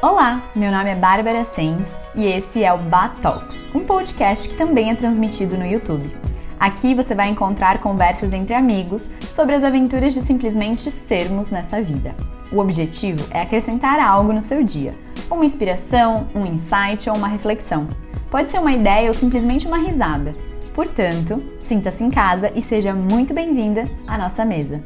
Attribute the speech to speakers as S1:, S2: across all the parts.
S1: Olá, meu nome é Bárbara Sens e esse é o Bat Talks, um podcast que também é transmitido no YouTube. Aqui você vai encontrar conversas entre amigos sobre as aventuras de simplesmente sermos nessa vida. O objetivo é acrescentar algo no seu dia, uma inspiração, um insight ou uma reflexão. Pode ser uma ideia ou simplesmente uma risada. Portanto, sinta-se em casa e seja muito bem-vinda à nossa mesa.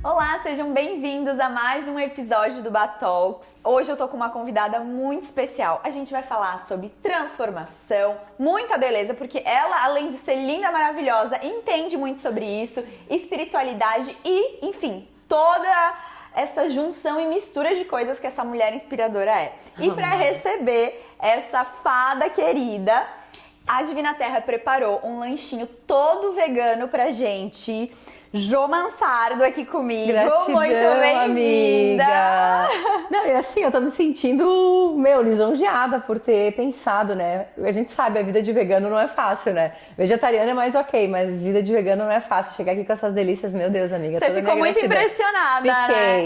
S1: Olá, sejam bem-vindos a mais um episódio do Bat Talks. Hoje eu tô com uma convidada muito especial. A gente vai falar sobre transformação, muita beleza, porque ela, além de ser linda, maravilhosa, entende muito sobre isso, espiritualidade e, enfim, toda essa junção e mistura de coisas que essa mulher inspiradora é. E para receber essa fada querida, a Divina Terra preparou um lanchinho todo vegano pra gente. Jô Mansardo aqui comigo.
S2: Gratidão,
S1: muito bem-vinda!
S2: Não, e assim, eu tô me sentindo, lisonjeada por ter pensado, né? A gente sabe, a vida de vegano não é fácil, né? Vegetariana é mais ok, mas vida de vegano não é fácil. Chegar aqui com essas delícias, meu Deus, amiga.
S1: Você ficou muito impressionada,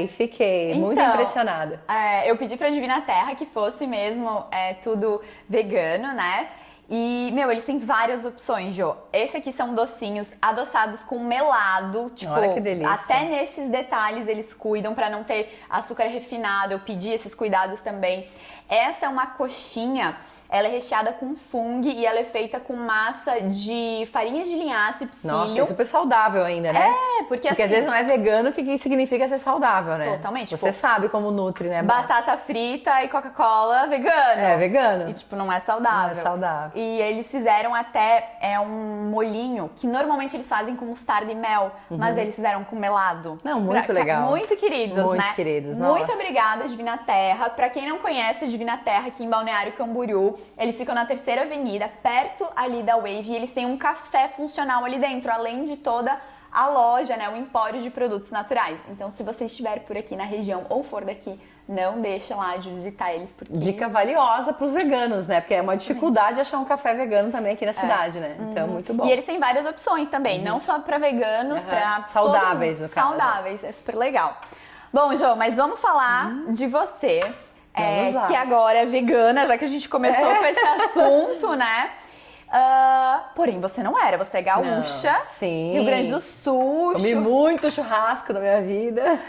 S2: Fiquei
S1: então,
S2: muito impressionada.
S1: Eu pedi pra Divina Terra que fosse mesmo tudo vegano, né? E, eles têm várias opções, Jô. Esse aqui são docinhos adoçados com melado. Tipo,
S2: olha que delícia.
S1: Até nesses detalhes eles cuidam pra não ter açúcar refinado. Eu pedi esses cuidados também. Essa é uma coxinha. Ela é recheada com fungo e ela é feita com massa de farinha de linhaça e psyllium.
S2: Nossa, é super saudável ainda, né?
S1: Porque
S2: às vezes não é vegano, o que significa ser saudável, né?
S1: Totalmente.
S2: Você sabe como nutre, né?
S1: Batata frita e Coca-Cola vegano.
S2: É, vegano.
S1: E, não é saudável.
S2: Não é saudável.
S1: E eles fizeram até um molhinho, que normalmente eles fazem com mostarda e mel, mas eles fizeram com melado.
S2: Não, muito legal.
S1: Muito queridos, né?
S2: Muito queridos, nossa.
S1: Muito obrigada, Divina Terra. Pra quem não conhece a Divina Terra, aqui em Balneário Camboriú, eles ficam na Terceira Avenida, perto ali da Wave, e eles têm um café funcional ali dentro, além de toda a loja, né, o empório de produtos naturais. Então, se você estiver por aqui na região ou for daqui, não deixa lá de visitar eles, porque...
S2: Dica valiosa para os veganos, né? Porque é uma dificuldade achar um café vegano também aqui na cidade, né? Então, muito bom.
S1: E eles têm várias opções também, não só para veganos, para
S2: saudáveis, no caso.
S1: Saudáveis, é super legal. Bom, Jô, mas vamos falar de você. Que agora é vegana, já que a gente começou com esse assunto, né? Porém, você não era, você é gaúcha,
S2: não, sim.
S1: Rio Grande do Sul.
S2: Comi muito churrasco na minha vida.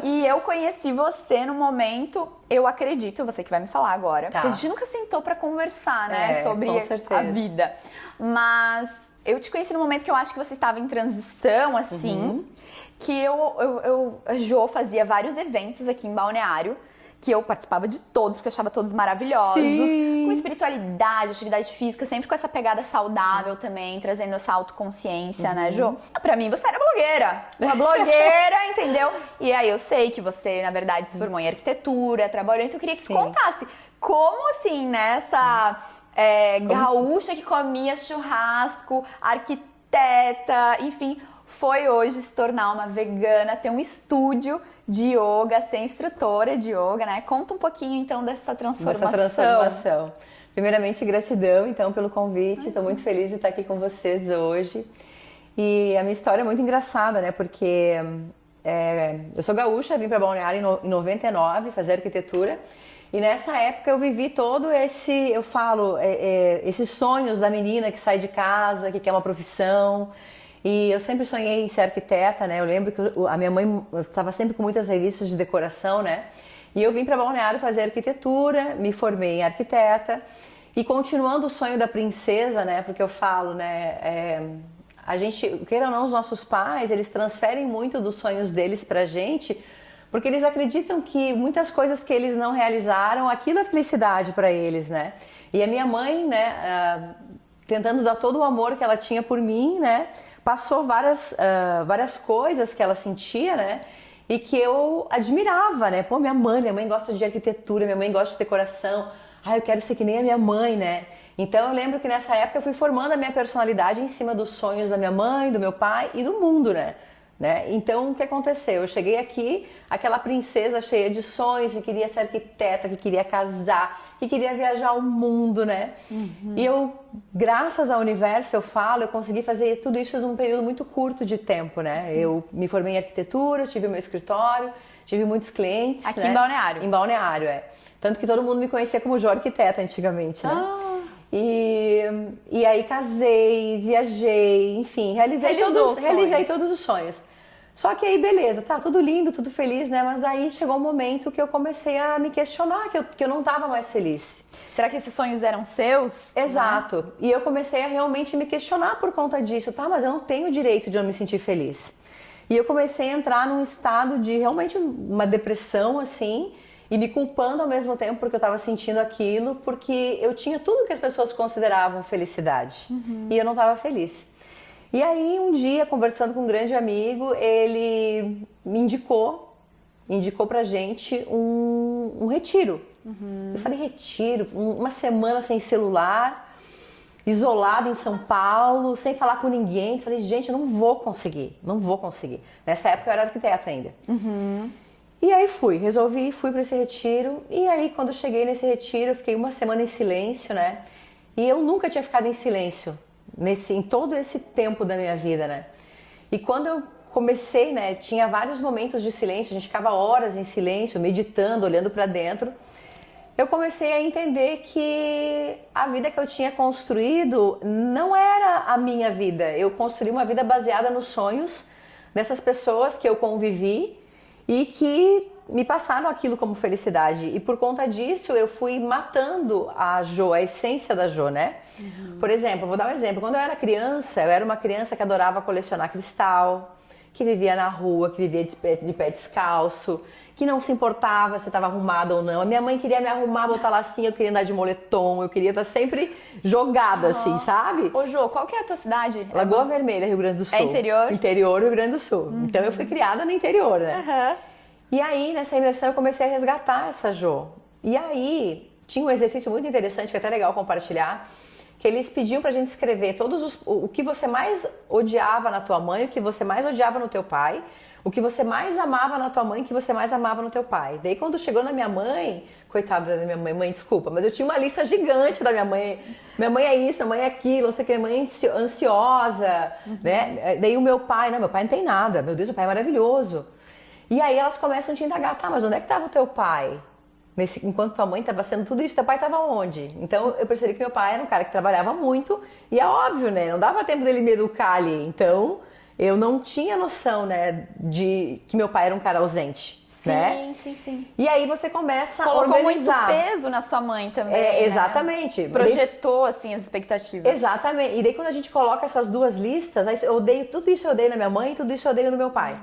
S1: E eu conheci você no momento, eu acredito, você que vai me falar agora, porque a gente nunca sentou pra conversar, né, sobre a vida. Mas eu te conheci no momento que eu acho que você estava em transição, assim, que a Jô fazia vários eventos aqui em Balneário, que eu participava de todos, porque eu achava todos maravilhosos, com espiritualidade, atividade física, sempre com essa pegada saudável também, trazendo essa autoconsciência, né, Jô? Pra mim, você era blogueira, uma blogueira, entendeu? E aí eu sei que você, na verdade, se formou em arquitetura, trabalhou, então eu queria que você contasse como, assim, né, essa gaúcha que comia churrasco, arquiteta, enfim, foi hoje se tornar uma vegana, ter um estúdio de yoga, ser instrutora de yoga, né? Conta um pouquinho, então, dessa transformação.
S2: Primeiramente, gratidão, então, pelo convite. Estou muito feliz de estar aqui com vocês hoje. E a minha história é muito engraçada, né? Porque eu sou gaúcha, vim para Balneário em 99 fazer arquitetura. E nessa época eu vivi todo esses sonhos da menina que sai de casa, que quer uma profissão. E eu sempre sonhei em ser arquiteta, né? Eu lembro que a minha mãe estava sempre com muitas revistas de decoração, né? E eu vim para Balneário fazer arquitetura, me formei em arquiteta e continuando o sonho da princesa, né? Porque eu falo, né? A gente, queira ou não, os nossos pais, eles transferem muito dos sonhos deles pra gente, porque eles acreditam que muitas coisas que eles não realizaram, aquilo é felicidade para eles, né? E a minha mãe, né? Tentando dar todo o amor que ela tinha por mim, né? Passou várias coisas que ela sentia, né? E que eu admirava, né? Pô, minha mãe gosta de arquitetura, minha mãe gosta de decoração. Eu quero ser que nem a minha mãe, né? Então eu lembro que nessa época eu fui formando a minha personalidade em cima dos sonhos da minha mãe, do meu pai e do mundo, né? Então o que aconteceu? Eu cheguei aqui, aquela princesa cheia de sonhos, que queria ser arquiteta, que queria casar, que queria viajar o mundo, né? E eu, graças ao universo, eu consegui fazer tudo isso num período muito curto de tempo, né? Eu me formei em arquitetura, tive o meu escritório, tive muitos clientes.
S1: Aqui
S2: né?
S1: em Balneário?
S2: Em Balneário, é. Tanto que todo mundo me conhecia como Jo Arquiteta antigamente, né?
S1: Ah.
S2: E aí casei, viajei, enfim, realizei todos os sonhos. Só que aí, beleza, tá tudo lindo, tudo feliz, né? Mas daí chegou um momento que eu comecei a me questionar, que eu não tava mais feliz.
S1: Será que esses sonhos eram seus?
S2: Exato.
S1: Né?
S2: E eu comecei a realmente me questionar por conta disso, tá? Mas eu não tenho o direito de eu me sentir feliz. E eu comecei a entrar num estado de realmente uma depressão, assim, e me culpando ao mesmo tempo porque eu estava sentindo aquilo, porque eu tinha tudo que as pessoas consideravam felicidade. E eu não estava feliz. E aí, um dia, conversando com um grande amigo, ele me indicou pra gente um retiro. Eu falei, retiro? Uma semana sem celular, isolado em São Paulo, sem falar com ninguém. Falei, gente, eu não vou conseguir. Nessa época eu era arquiteta ainda. E aí fui para esse retiro. E aí, quando eu cheguei nesse retiro, eu fiquei uma semana em silêncio, né? E eu nunca tinha ficado em silêncio em todo esse tempo da minha vida, né? E quando eu comecei, né, tinha vários momentos de silêncio, a gente ficava horas em silêncio, meditando, olhando para dentro. Eu comecei a entender que a vida que eu tinha construído não era a minha vida. Eu construí uma vida baseada nos sonhos dessas pessoas que eu convivi e que me passaram aquilo como felicidade. E por conta disso, eu fui matando a Jo, a essência da Jo, né? Por exemplo, vou dar um exemplo. Quando eu era criança, eu era uma criança que adorava colecionar cristal, que vivia na rua, que vivia de pé descalço, que não se importava se estava arrumada ou não. A minha mãe queria me arrumar, botar lacinho, eu queria andar de moletom, eu queria estar sempre jogada, assim, sabe?
S1: Ô, Jo, qual que é a tua cidade?
S2: Lagoa Vermelha, Rio Grande do Sul.
S1: É interior?
S2: Interior, Rio Grande do Sul. Então eu fui criada no interior, né? E aí, nessa imersão, eu comecei a resgatar essa Jo. E aí, tinha um exercício muito interessante, que é até legal compartilhar, que eles pediam pra gente escrever o que você mais odiava na tua mãe, o que você mais odiava no teu pai, o que você mais amava na tua mãe, o que você mais amava no teu pai. Daí, quando chegou na minha mãe, coitada da minha mãe, desculpa, mas eu tinha uma lista gigante da minha mãe. Minha mãe é isso, minha mãe é aquilo, não sei o que, minha mãe é ansiosa, né? Daí o meu pai não tem nada, meu Deus, o pai é maravilhoso. E aí elas começam a te indagar, tá, mas onde é que estava o teu pai? Enquanto tua mãe estava sendo tudo isso, teu pai estava onde? Então eu percebi que meu pai era um cara que trabalhava muito e é óbvio, né? Não dava tempo dele me educar ali. Então eu não tinha noção, né, de que meu pai era um cara ausente.
S1: Sim,
S2: né?
S1: sim.
S2: E aí você começa
S1: Colocou
S2: a organizar.
S1: muito peso na sua mãe também,
S2: exatamente.
S1: Né? Projetou, assim, as expectativas.
S2: Exatamente. E daí quando a gente coloca essas duas listas, aí eu odeio, tudo isso eu odeio na minha mãe e tudo isso eu odeio no meu pai.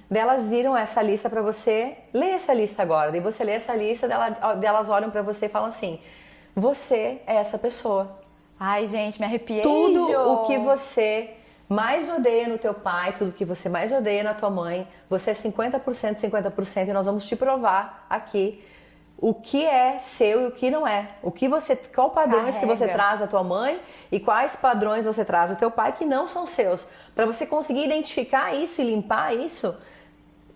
S2: Daí elas viram essa lista pra você, lê essa lista agora. Daí você lê essa lista, elas olham pra você e falam assim, você é essa pessoa.
S1: Ai, gente, me arrepiei.
S2: Tudo o que você mais odeia no teu pai, tudo que você mais odeia na tua mãe, você é 50% e nós vamos te provar aqui o que é seu e o que não é. Qual padrões que você traz da tua mãe e quais padrões você traz do teu pai que não são seus. Para você conseguir identificar isso e limpar isso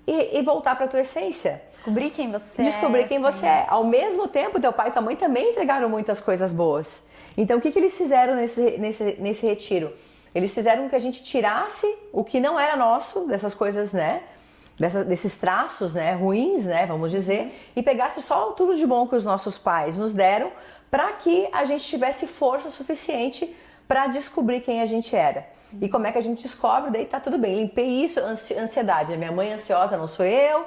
S2: e voltar para tua essência.
S1: Descobrir quem você é.
S2: Descobrir quem você é. Ao mesmo tempo, teu pai e tua mãe também entregaram muitas coisas boas. Então, o que eles fizeram nesse retiro? Eles fizeram com que a gente tirasse o que não era nosso, dessas coisas, né? Desses traços, né, ruins, né, vamos dizer, e pegasse só tudo de bom que os nossos pais nos deram para que a gente tivesse força suficiente para descobrir quem a gente era. E como é que a gente descobre? Daí tá tudo bem, limpei isso, ansiedade. Minha mãe ansiosa não sou eu,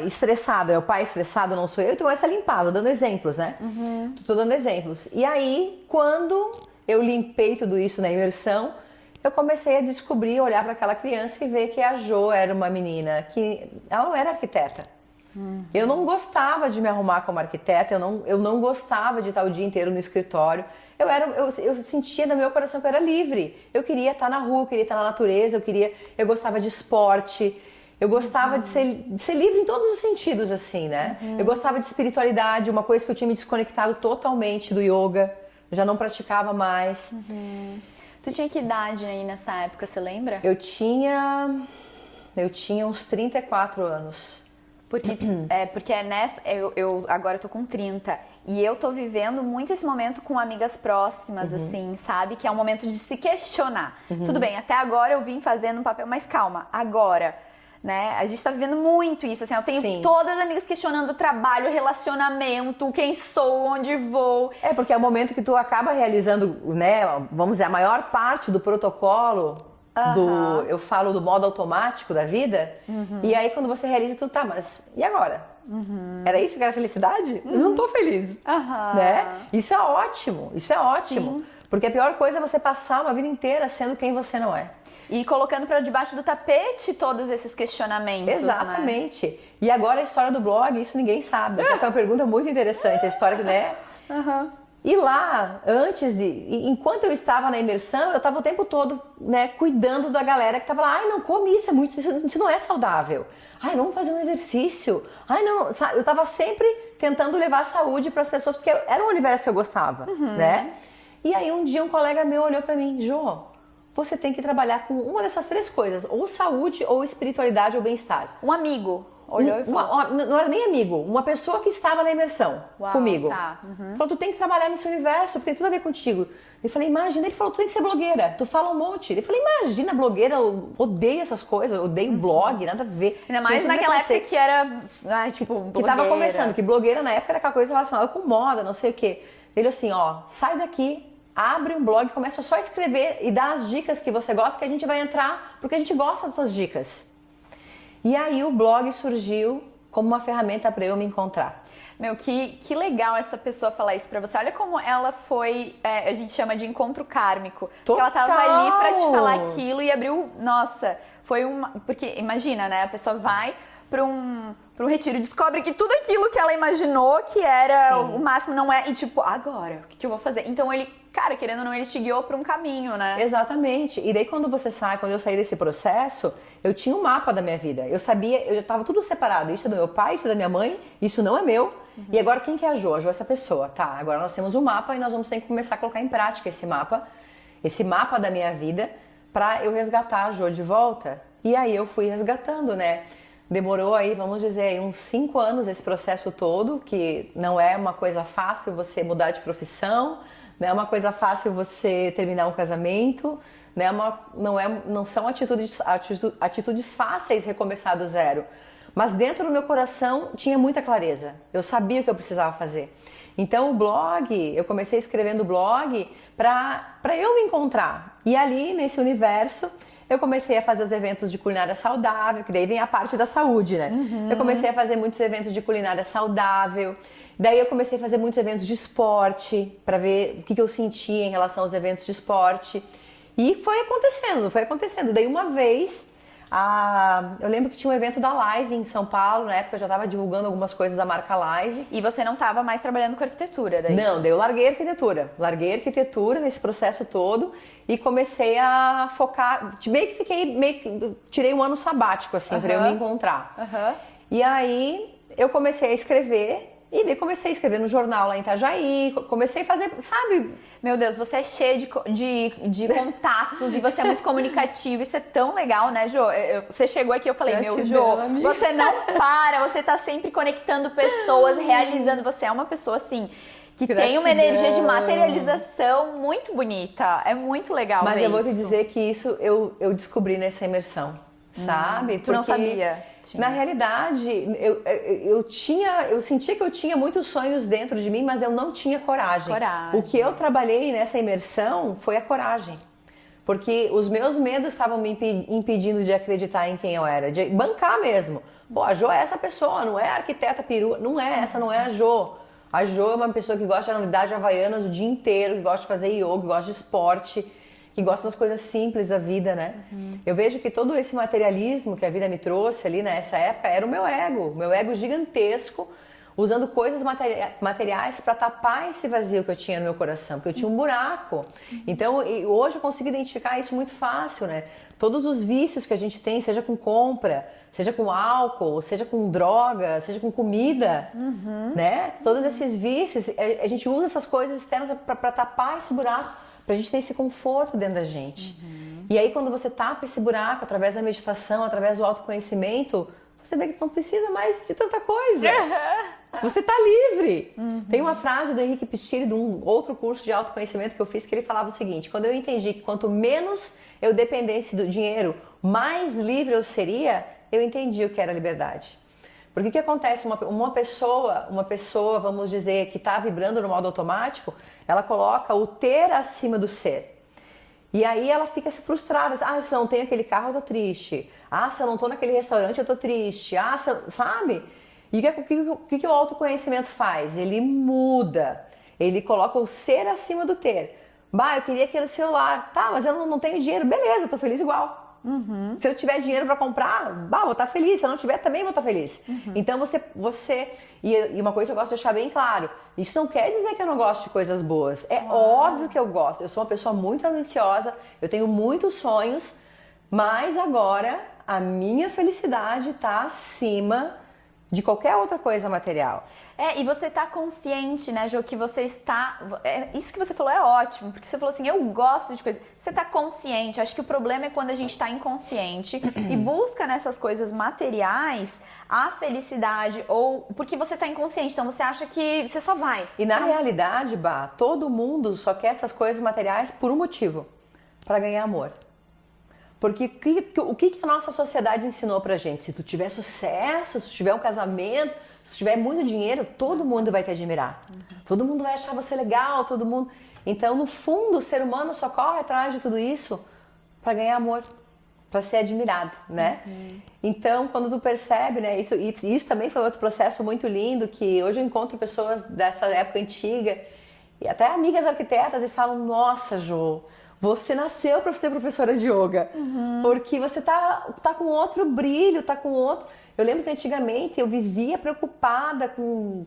S2: estressada, meu pai estressado não sou eu, então essa limpada, dando exemplos, né? Tô dando exemplos. E aí, quando eu limpei tudo isso na imersão, eu comecei a descobrir, olhar para aquela criança e ver que a Jo era uma menina que ela não era arquiteta. Eu não gostava de me arrumar como arquiteta, eu não gostava de estar o dia inteiro no escritório. Eu sentia no meu coração que eu era livre. Eu queria estar na rua, eu queria estar na natureza, eu gostava de esporte. Eu gostava de ser livre em todos os sentidos, assim, né? Eu gostava de espiritualidade, uma coisa que eu tinha me desconectado totalmente do yoga. Eu já não praticava mais.
S1: Tu tinha que idade aí nessa época, você lembra?
S2: Eu tinha uns 34 anos.
S1: Porque é nessa. Agora eu tô com 30. E eu tô vivendo muito esse momento com amigas próximas, assim, sabe? Que é um momento de se questionar. Tudo bem, até agora eu vim fazendo um papel mais calma. Agora, né? A gente tá vivendo muito isso, assim, eu tenho todas as amigas questionando o trabalho, relacionamento, quem sou, onde vou.
S2: Porque é o momento que tu acaba realizando, né, vamos dizer, a maior parte do protocolo eu falo do modo automático da vida, e aí quando você realiza tudo, tá, mas e agora? Era isso que era felicidade? Eu não tô feliz, né? Isso é ótimo, Sim. Porque a pior coisa é você passar uma vida inteira sendo quem você não é.
S1: E colocando para debaixo do tapete todos esses questionamentos.
S2: Exatamente. Né? E agora a história do blog, isso ninguém sabe. É uma pergunta muito interessante, a história, né? E lá, enquanto eu estava na imersão, eu estava o tempo todo, né, cuidando da galera que estava lá, ai, não come isso, isso não é saudável. Ai, vamos fazer um exercício. Ai, não, eu estava sempre tentando levar saúde para as pessoas, porque era um universo que eu gostava, né? E aí um dia um colega meu olhou para mim, Jô, você tem que trabalhar com uma dessas três coisas, ou saúde, ou espiritualidade, ou bem-estar.
S1: Um amigo olhou e falou.
S2: Não era nem amigo, uma pessoa que estava na imersão comigo.
S1: Tá.
S2: Falou, tu tem que trabalhar nesse universo, porque tem tudo a ver contigo. Eu falei, imagina, ele falou, tu tem que ser blogueira, tu fala um monte. Eu falei, imagina, blogueira, eu odeio essas coisas, eu odeio blog, nada a ver.
S1: Ainda mais naquela época que era, tipo, blogueira.
S2: Que tava começando, que blogueira na época era aquela coisa relacionada com moda, não sei o quê. Ele assim, ó, sai daqui, abre um blog, começa só a escrever e dar as dicas que você gosta, que a gente vai entrar, porque a gente gosta das suas dicas. E aí o blog surgiu como uma ferramenta para eu me encontrar.
S1: Meu, que legal essa pessoa falar isso pra você. Olha como ela foi, a gente chama de encontro kármico. Porque ela tava ali pra te falar aquilo e abriu, nossa, foi uma... Porque imagina, né, a pessoa vai pra um retiro, descobre que tudo aquilo que ela imaginou que era o máximo não é, e tipo, agora, o que eu vou fazer? Então ele, cara, querendo ou não, ele te guiou pra um caminho, né?
S2: Exatamente. E daí quando eu saí desse processo, eu tinha um mapa da minha vida. Eu sabia, eu já tava tudo separado. Isso é do meu pai, isso é da minha mãe, isso não é meu. E agora quem que é a Jo? A Jo é essa pessoa. Tá, agora nós temos um mapa e nós vamos ter que começar a colocar em prática esse mapa da minha vida, pra eu resgatar a Jo de volta. E aí eu fui resgatando, né? Demorou aí, vamos dizer, uns 5 anos esse processo todo, que não é uma coisa fácil você mudar de profissão, não é uma coisa fácil você terminar um casamento, né? Não são atitudes fáceis recomeçar do zero. Mas dentro do meu coração tinha muita clareza, eu sabia o que eu precisava fazer. Então o blog, eu comecei escrevendo blog para eu me encontrar. E ali, nesse universo, eu comecei a fazer os eventos de culinária saudável, que daí vem a parte da saúde, né? Eu comecei a fazer muitos eventos de culinária saudável, daí eu comecei a fazer muitos eventos de esporte, para ver o que eu sentia em relação aos eventos de esporte. E foi acontecendo. Daí uma vez, eu lembro que tinha um evento da Live em São Paulo, na época eu já estava divulgando algumas coisas da marca Live.
S1: E você não estava mais trabalhando com arquitetura daí?
S2: Não, daí eu larguei a arquitetura. Larguei a arquitetura nesse processo todo e comecei a focar, tirei um ano sabático assim, para eu me encontrar. E aí eu comecei a escrever. E daí comecei a escrever no jornal lá em Itajaí, comecei a fazer, sabe?
S1: Meu Deus, você é cheio de contatos e você é muito comunicativo, isso é tão legal, né, Jô? Você chegou aqui, eu falei, Jô, você não para, você tá sempre conectando pessoas, realizando, você é uma pessoa assim... que tem uma energia de materialização muito bonita, é muito legal.
S2: Mas eu vou te dizer que isso eu descobri nessa imersão, sabe?
S1: Tu não sabia?
S2: Na realidade, eu sentia que eu tinha muitos sonhos dentro de mim, mas eu não tinha coragem. O que eu trabalhei nessa imersão foi a coragem. Porque os meus medos estavam me impedindo de acreditar em quem eu era, de bancar mesmo. Pô, a Jo é essa pessoa, não é a arquiteta perua, essa não é a Jo. A Jo é uma pessoa que gosta de novidade havaianas o dia inteiro, que gosta de fazer yoga, que gosta de esporte, que gosta das coisas simples da vida, né? Eu vejo que todo esse materialismo que a vida me trouxe ali nessa época era o meu ego gigantesco, usando coisas materiais para tapar esse vazio que eu tinha no meu coração, porque eu tinha um buraco. Então, hoje eu consigo identificar isso muito fácil, né? Todos os vícios que a gente tem, seja com compra, seja com álcool, seja com droga, seja com comida, né? Todos esses vícios, a gente usa essas coisas externas para tapar esse buraco, pra gente ter esse conforto dentro da gente. E aí quando você tapa esse buraco através da meditação, através do autoconhecimento, você vê que não precisa mais de tanta coisa. Você tá livre. Tem uma frase do Henrique Pistilli, de um outro curso de autoconhecimento que eu fiz, que ele falava o seguinte: quando eu entendi que quanto menos eu dependesse do dinheiro, mais livre eu seria, eu entendi o que era liberdade. Porque o que acontece? Uma pessoa, vamos dizer, que está vibrando no modo automático, ela coloca o ter acima do ser. E aí ela fica se frustrada. Ah, se eu não tenho aquele carro, eu tô triste. Ah, se eu não tô naquele restaurante, eu tô triste. Ah, sabe? E o que o autoconhecimento faz? Ele muda. Ele coloca o ser acima do ter. Bah, eu queria aquele celular. Tá, mas eu não tenho dinheiro. Beleza, tô feliz igual. Se eu tiver dinheiro para comprar, vou estar feliz. Se eu não tiver, também vou estar feliz. Então e uma coisa que eu gosto de deixar bem claro, isso não quer dizer que eu não gosto de coisas boas. É óbvio que eu gosto. Eu sou uma pessoa muito ambiciosa, eu tenho muitos sonhos, mas agora a minha felicidade está acima de qualquer outra coisa material.
S1: E você tá consciente, né, Jô, que você está... isso que você falou é ótimo, porque você falou assim, eu gosto de coisas. Você tá consciente. Acho que o problema é quando a gente tá inconsciente e busca nessas coisas materiais a felicidade, ou porque você tá inconsciente, então você acha que você só vai.
S2: E na realidade, todo mundo só quer essas coisas materiais por um motivo, para ganhar amor. Porque o que a nossa sociedade ensinou pra gente? Se tu tiver sucesso, se tu tiver um casamento, se tu tiver muito dinheiro, todo mundo vai te admirar. Todo mundo vai achar você legal, todo mundo... Então, no fundo, o ser humano só corre atrás de tudo isso para ganhar amor, para ser admirado, né? Então, quando tu percebe, né, isso também foi outro processo muito lindo, que hoje eu encontro pessoas dessa época antiga, e até amigas arquitetas, e falam, nossa, Jô, você nasceu para ser professora de yoga, porque você tá com outro brilho, tá com outro... Eu lembro que antigamente eu vivia preocupada com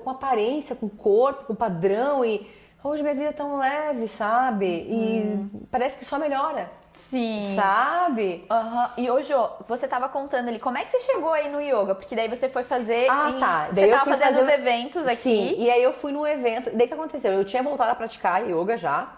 S2: aparência, com corpo, com padrão, e hoje minha vida é tão leve, sabe? E parece que só melhora.
S1: Sim.
S2: Sabe?
S1: E hoje, você tava contando ali, como é que você chegou aí no yoga? Porque daí você foi fazer...
S2: Daí
S1: você tava fazendo os eventos aqui.
S2: Sim, e aí eu fui num evento. Daí o que aconteceu? Eu tinha voltado a praticar yoga já.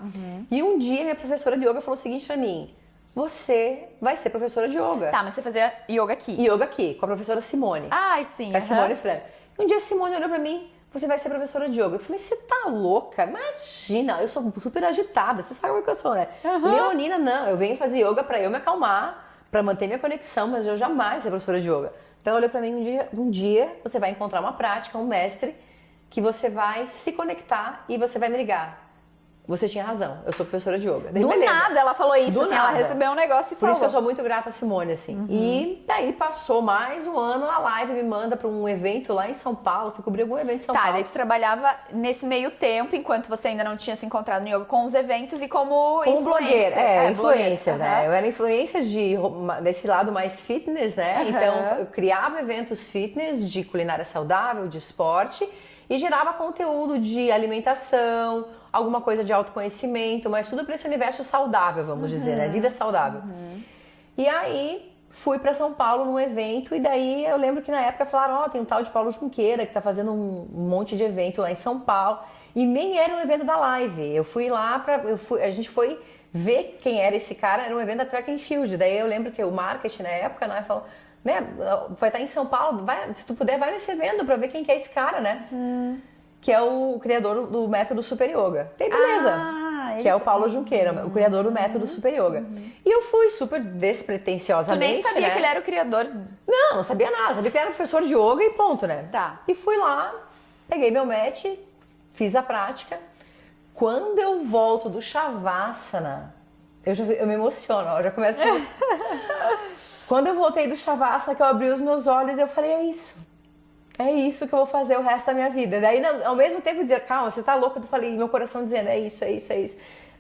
S2: E um dia minha professora de yoga falou o seguinte pra mim: você vai ser professora de yoga.
S1: Tá, mas você fazia yoga aqui?
S2: Yoga aqui, com a professora Simone.
S1: Ai, sim.
S2: Com a Simone Franco. E um dia a Simone olhou pra mim: você vai ser professora de yoga. Eu falei, você tá louca? Imagina, eu sou super agitada, você sabe como é que eu sou, né? Leonina, não, eu venho fazer yoga pra eu me acalmar, pra manter minha conexão, mas eu jamais ser professora de yoga. Então ela olhou pra mim um dia você vai encontrar uma prática, um mestre, que você vai se conectar e você vai me ligar. Você tinha razão, eu sou professora de yoga. Daí,
S1: Do
S2: beleza.
S1: nada ela falou isso,
S2: Do
S1: assim,
S2: nada.
S1: ela recebeu um negócio e
S2: Por
S1: falou.
S2: isso que eu sou muito grata a Simone, assim. E daí passou mais um ano, a live me manda pra um evento lá em São Paulo, fui cobrir algum evento em São Paulo.
S1: Daí tu trabalhava nesse meio tempo, enquanto você ainda não tinha se encontrado no yoga, com os eventos e como
S2: blogueira, influencer,
S1: blogueira.
S2: né? Eu era influencer desse lado mais fitness, né? Então eu criava eventos fitness de culinária saudável, de esporte, e gerava conteúdo de alimentação, alguma coisa de autoconhecimento, mas tudo para esse universo saudável, vamos dizer, né? Vida saudável. E aí fui para São Paulo num evento, e daí eu lembro que na época falaram, tem um tal de Paulo Junqueira que tá fazendo um monte de evento lá em São Paulo, e nem era um evento da live. Eu fui lá a gente foi ver quem era esse cara, era um evento da Track and Field. Daí eu lembro que o marketing na época, né, falou, né, vai estar em São Paulo, se tu puder, vai nesse evento pra ver quem que é esse cara, né? Que é o criador do método Super Yoga. Tem beleza. Que é o Paulo Junqueira, o criador do método Super Yoga. E eu fui super despretensiosamente,
S1: Tu nem sabia que ele era o criador.
S2: Não sabia nada. Sabia que ele era professor de yoga e ponto, né?
S1: Tá.
S2: E fui lá, peguei meu mat, fiz a prática. Quando eu volto do Shavasana, eu me emociono, eu já começo a me emocionar. Quando eu voltei do Shavasana, que eu abri os meus olhos, eu falei, é isso que eu vou fazer o resto da minha vida. Daí, ao mesmo tempo, dizer, calma, você tá louca? Eu falei, meu coração dizendo, é isso. Daí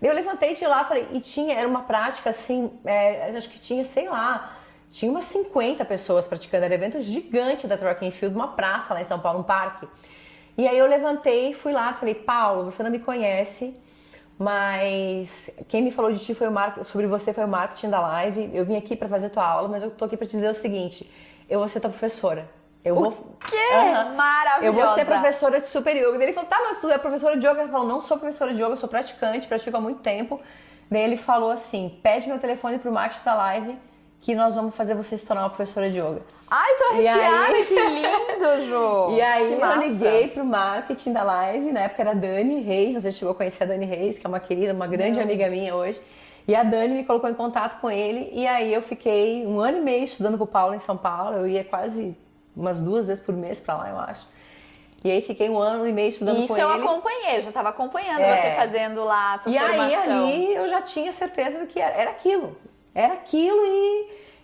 S2: eu levantei de lá, falei, era uma prática assim, acho que tinha, sei lá, tinha umas 50 pessoas praticando, era um evento gigante da Track and Field, uma praça lá em São Paulo, um parque. E aí eu levantei, fui lá, falei, Paulo, você não me conhece, mas quem me falou de ti sobre você foi o marketing da live. Eu vim aqui para fazer tua aula, mas eu tô aqui para te dizer o seguinte: eu vou ser tua professora.
S1: Maravilhosa!
S2: Eu vou ser professora de Super Yoga. Daí ele falou, tá, mas tu é professora de yoga? Eu falei, não sou professora de yoga, eu sou praticante, pratico há muito tempo. Daí ele falou assim, pede meu telefone pro marketing da live, que nós vamos fazer você se tornar uma professora de yoga.
S1: Ai, tô arrepiada, que lindo, Jô!
S2: E aí eu liguei pro marketing da live, na época era a Dani Reis, você chegou a conhecer a Dani Reis, que é uma querida, uma grande amiga minha hoje. E a Dani me colocou em contato com ele, e aí eu fiquei 1 ano e meio estudando com o Paulo em São Paulo. Eu ia quase umas 2 vezes por mês pra lá, eu acho. E aí fiquei 1 ano e meio estudando com ele.
S1: Isso eu acompanhei, eu já estava acompanhando você fazendo lá a tua formação.
S2: E aí ali eu já tinha certeza de que era aquilo. Era aquilo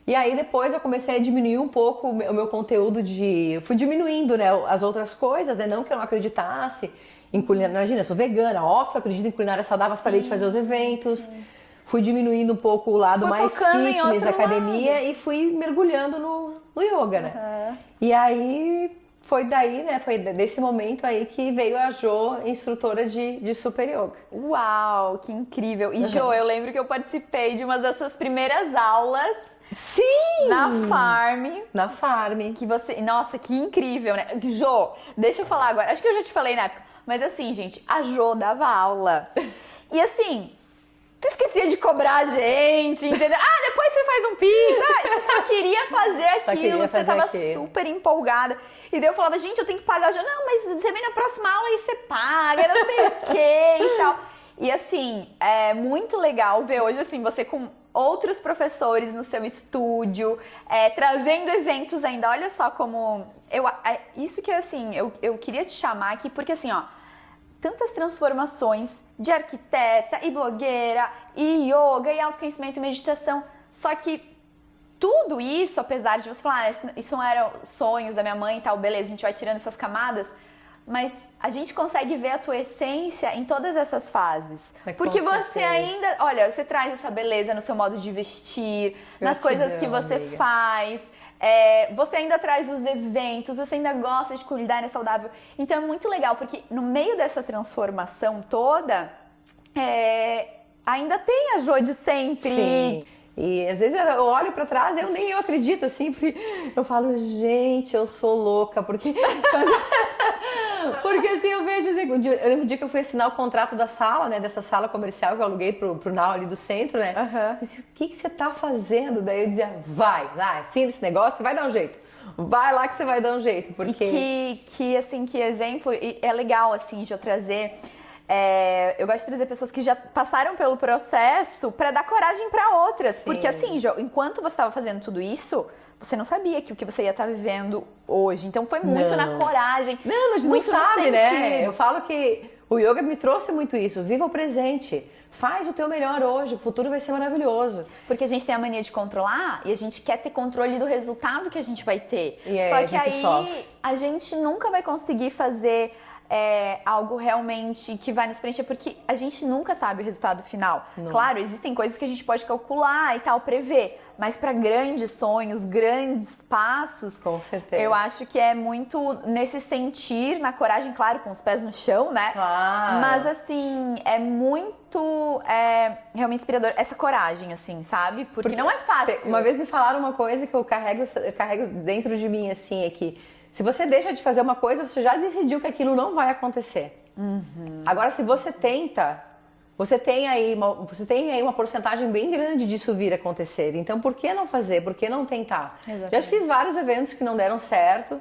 S2: e aí depois eu comecei a diminuir um pouco o meu conteúdo eu fui diminuindo, né, as outras coisas, né, não que eu não acreditasse em culinária. Imagina, eu sou vegana, óbvio, eu acredito em culinária saudável, mas parei de fazer os eventos. Sim. Fui diminuindo um pouco o lado mais fitness, academia lado. E fui mergulhando no yoga, né? E aí foi daí, né? Foi desse momento aí que veio a Jo, instrutora de Super Yoga.
S1: Uau, que incrível! E Jo, eu lembro que eu participei de uma das suas primeiras aulas.
S2: Sim!
S1: Na Farm. Que você... Nossa, que incrível, né? Jo, deixa eu falar agora. Acho que eu já te falei na época. Mas assim, gente, a Jo dava aula. E assim, tu esquecia de cobrar a gente, entendeu? Ah, depois você faz um pix. Ah, você só queria fazer aquilo, você tava super empolgada. E daí eu falava, gente, eu tenho que pagar já. Não, mas você vem na próxima aula e você paga, não sei o quê e tal. E assim, é muito legal ver hoje, assim, você com outros professores no seu estúdio, trazendo eventos ainda. Olha só como... isso que, assim, eu queria te chamar aqui, porque assim, ó, tantas transformações de arquiteta e blogueira, e yoga, e autoconhecimento e meditação, só que tudo isso, apesar de você falar, isso não eram sonhos da minha mãe e tal, beleza, a gente vai tirando essas camadas, mas a gente consegue ver a tua essência em todas essas fases. Porque você ainda, olha, você traz essa beleza no seu modo de vestir, nas coisas que você faz, você ainda traz os eventos, você ainda gosta de culinária saudável. Então é muito legal, porque no meio dessa transformação toda, ainda tem a Jo de sempre.
S2: Sim. E às vezes eu olho pra trás e nem eu acredito, assim, porque eu falo, gente, eu sou louca, porque assim, eu vejo, eu lembro um dia que eu fui assinar o contrato da sala, né, dessa sala comercial que eu aluguei pro Now ali do centro, né, eu disse, o que você tá fazendo? Daí eu dizia, vai, assina esse negócio, vai dar um jeito. Vai lá que você vai dar um jeito, porque...
S1: E assim, que exemplo, e é legal, assim, de eu trazer... eu gosto de trazer pessoas que já passaram pelo processo para dar coragem para outras. Sim. Porque assim, Jo, enquanto você estava fazendo tudo isso, você não sabia que o que você ia estar vivendo hoje. Então foi muito na coragem.
S2: Não, a gente não sabe, né? Eu falo que o yoga me trouxe muito isso. Viva o presente. Faz o teu melhor hoje, o futuro vai ser maravilhoso.
S1: Porque a gente tem a mania de controlar e a gente quer ter controle do resultado que a gente vai ter.
S2: Só que aí sofre.
S1: A gente nunca vai conseguir fazer... algo realmente que vai nos preencher, porque a gente nunca sabe o resultado final. Não. Claro, existem coisas que a gente pode calcular e tal, prever, mas para grandes sonhos, grandes passos,
S2: com certeza,
S1: eu acho que é muito nesse sentir, na coragem, claro, com os pés no chão, né?
S2: Claro.
S1: Mas assim, é muito realmente inspirador essa coragem, assim, sabe? Porque não é fácil.
S2: Uma vez me falaram uma coisa que eu carrego dentro de mim, assim, é que se você deixa de fazer uma coisa, você já decidiu que aquilo não vai acontecer.
S1: Uhum.
S2: Agora, se você tenta, você tem aí uma porcentagem bem grande disso vir a acontecer. Então, por que não fazer? Por que não tentar?
S1: Exatamente.
S2: Já fiz vários eventos que não deram certo,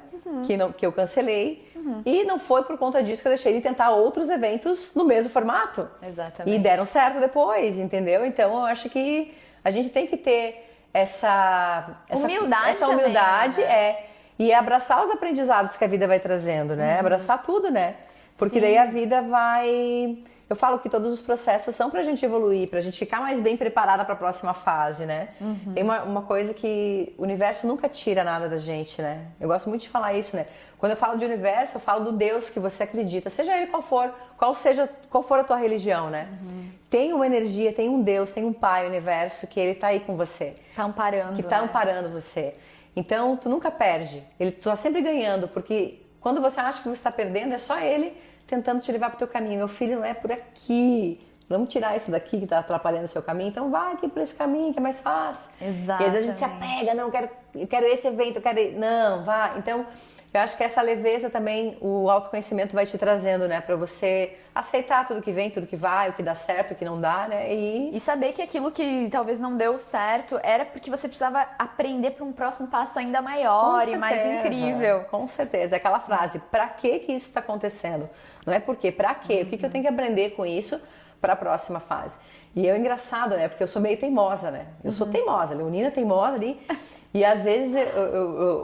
S2: que eu cancelei. E não foi por conta disso que eu deixei de tentar outros eventos no mesmo formato.
S1: Exatamente.
S2: E deram certo depois, entendeu? Então, eu acho que a gente tem que ter essa humildade
S1: também, né?
S2: E abraçar os aprendizados que a vida vai trazendo, né? Abraçar tudo, né? Porque
S1: Sim.
S2: daí a vida vai... Eu falo que todos os processos são pra gente evoluir, pra gente ficar mais bem preparada pra próxima fase, né? Tem uma coisa que o universo nunca tira nada da gente, né? Eu gosto muito de falar isso, né? Quando eu falo de universo, eu falo do Deus que você acredita, seja ele qual for a tua religião, né? Tem uma energia, tem um Deus, tem um Pai, universo, que ele tá aí com você.
S1: Tá amparando,
S2: que tá amparando você. Então, tu nunca perde. Tu tá sempre ganhando, porque quando você acha que você está perdendo, é só ele tentando te levar pro teu caminho. Meu filho, não é por aqui. Vamos tirar isso daqui que tá atrapalhando o seu caminho. Então, vai aqui por esse caminho que é mais fácil.
S1: Exato.
S2: E às vezes a gente se apega, não, eu quero esse evento, eu quero... Não, vá. Então, eu acho que essa leveza também, o autoconhecimento vai te trazendo, né? Pra você aceitar tudo que vem, tudo que vai, o que dá certo, o que não dá, né?
S1: E saber que aquilo que talvez não deu certo era porque você precisava aprender para um próximo passo ainda maior e mais incrível.
S2: Com certeza. É aquela frase, pra que isso está acontecendo? Não é por quê, pra quê? O que eu tenho que aprender com isso para a próxima fase? E é engraçado, né? Porque eu sou meio teimosa, né? Eu sou teimosa, leonina teimosa ali. E às vezes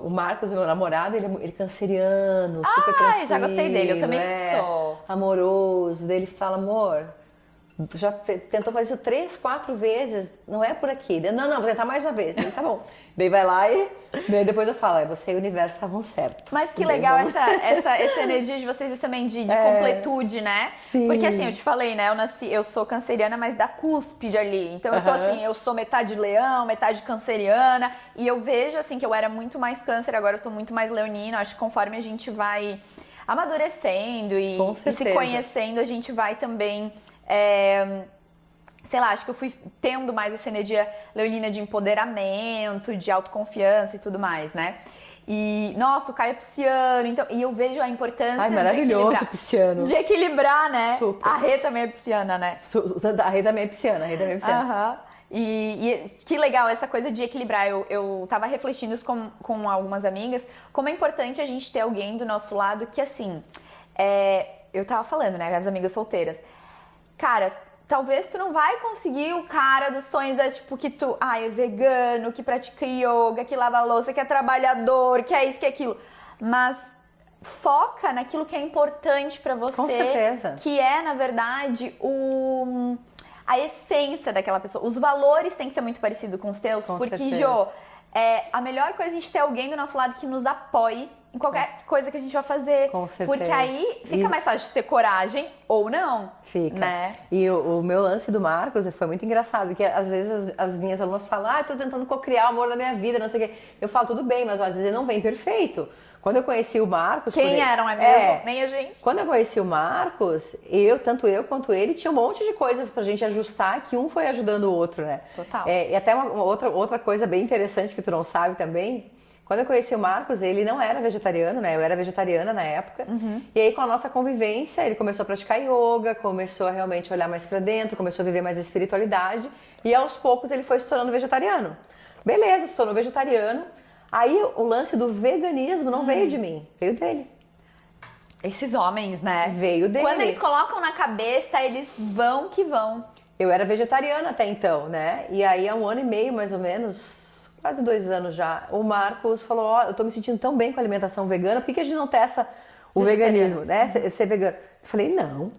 S2: o Marcos, meu namorado, ele é canceriano, super tranquilo.
S1: Já gostei dele, eu também sou.
S2: Amoroso. Daí ele fala, amor, tu já tentou fazer isso 3, 4 vezes, não é por aqui. Não, vou tentar mais uma vez. Ele, tá bom. Daí vai lá e daí depois eu falo, você e o universo estavam certos.
S1: Mas que legal essa energia de vocês também de completude, né?
S2: Sim.
S1: Porque assim, eu te falei, né? Eu sou canceriana, mas da cúspide ali. Então eu tô assim, eu sou metade leão, metade canceriana. E eu vejo assim que eu era muito mais câncer, agora eu sou muito mais leonina. Acho que conforme a gente vai amadurecendo e se conhecendo, a gente vai também... sei lá, acho que eu fui tendo mais essa energia leonina de empoderamento, de autoconfiança e tudo mais, né? E, nossa, o Caio é pisciano, então, e eu vejo a importância
S2: maravilhoso pisciano.
S1: de equilibrar, né?
S2: Super.
S1: A Rê também é pisciana, né?
S2: A Rê também é pisciana,
S1: E que legal essa coisa de equilibrar. Eu tava refletindo isso com algumas amigas, como é importante a gente ter alguém do nosso lado que, assim, eu tava falando, né, as amigas solteiras, cara, talvez tu não vai conseguir o cara dos sonhos, tipo, que tu, é vegano, que pratica yoga, que lava louça, que é trabalhador, que é isso, que é aquilo. Mas foca naquilo que é importante pra você.
S2: Com certeza.
S1: Que é, na verdade, a essência daquela pessoa. Os valores têm que ser muito parecidos com os teus, porque, Jô, a melhor coisa é a gente ter alguém do nosso lado que nos apoie em qualquer coisa que a gente vai fazer.
S2: Com certeza.
S1: Porque aí fica mais fácil de ter coragem ou não.
S2: Fica.
S1: Né?
S2: E o meu lance do Marcos foi muito engraçado, porque às vezes as minhas alunas falam, eu tô tentando cocriar o amor da minha vida, não sei o quê. Eu falo, tudo bem, mas às vezes ele não vem perfeito. Quando eu conheci o Marcos...
S1: Quem eram, é mesmo? Nem a gente.
S2: Quando eu conheci o Marcos, tanto eu quanto ele, tinha um monte de coisas pra gente ajustar, que um foi ajudando o outro, né?
S1: Total.
S2: E até uma outra coisa bem interessante que tu não sabe também... Quando eu conheci o Marcos, ele não era vegetariano, né? Eu era vegetariana na época. E aí, com a nossa convivência, ele começou a praticar yoga, começou a realmente olhar mais pra dentro, começou a viver mais a espiritualidade. E aos poucos ele foi se tornando vegetariano. Beleza, se tornou vegetariano. Aí o lance do veganismo não veio de mim, veio dele.
S1: Esses homens, né?
S2: Veio dele.
S1: Quando eles colocam na cabeça, eles vão que vão.
S2: Eu era vegetariana até então, né? E aí, há 1 ano e meio, mais ou menos... Quase 2 anos já, o Marcos falou, eu tô me sentindo tão bem com a alimentação vegana, por que a gente não testa o veganismo, né? Ser vegano. Eu falei, não,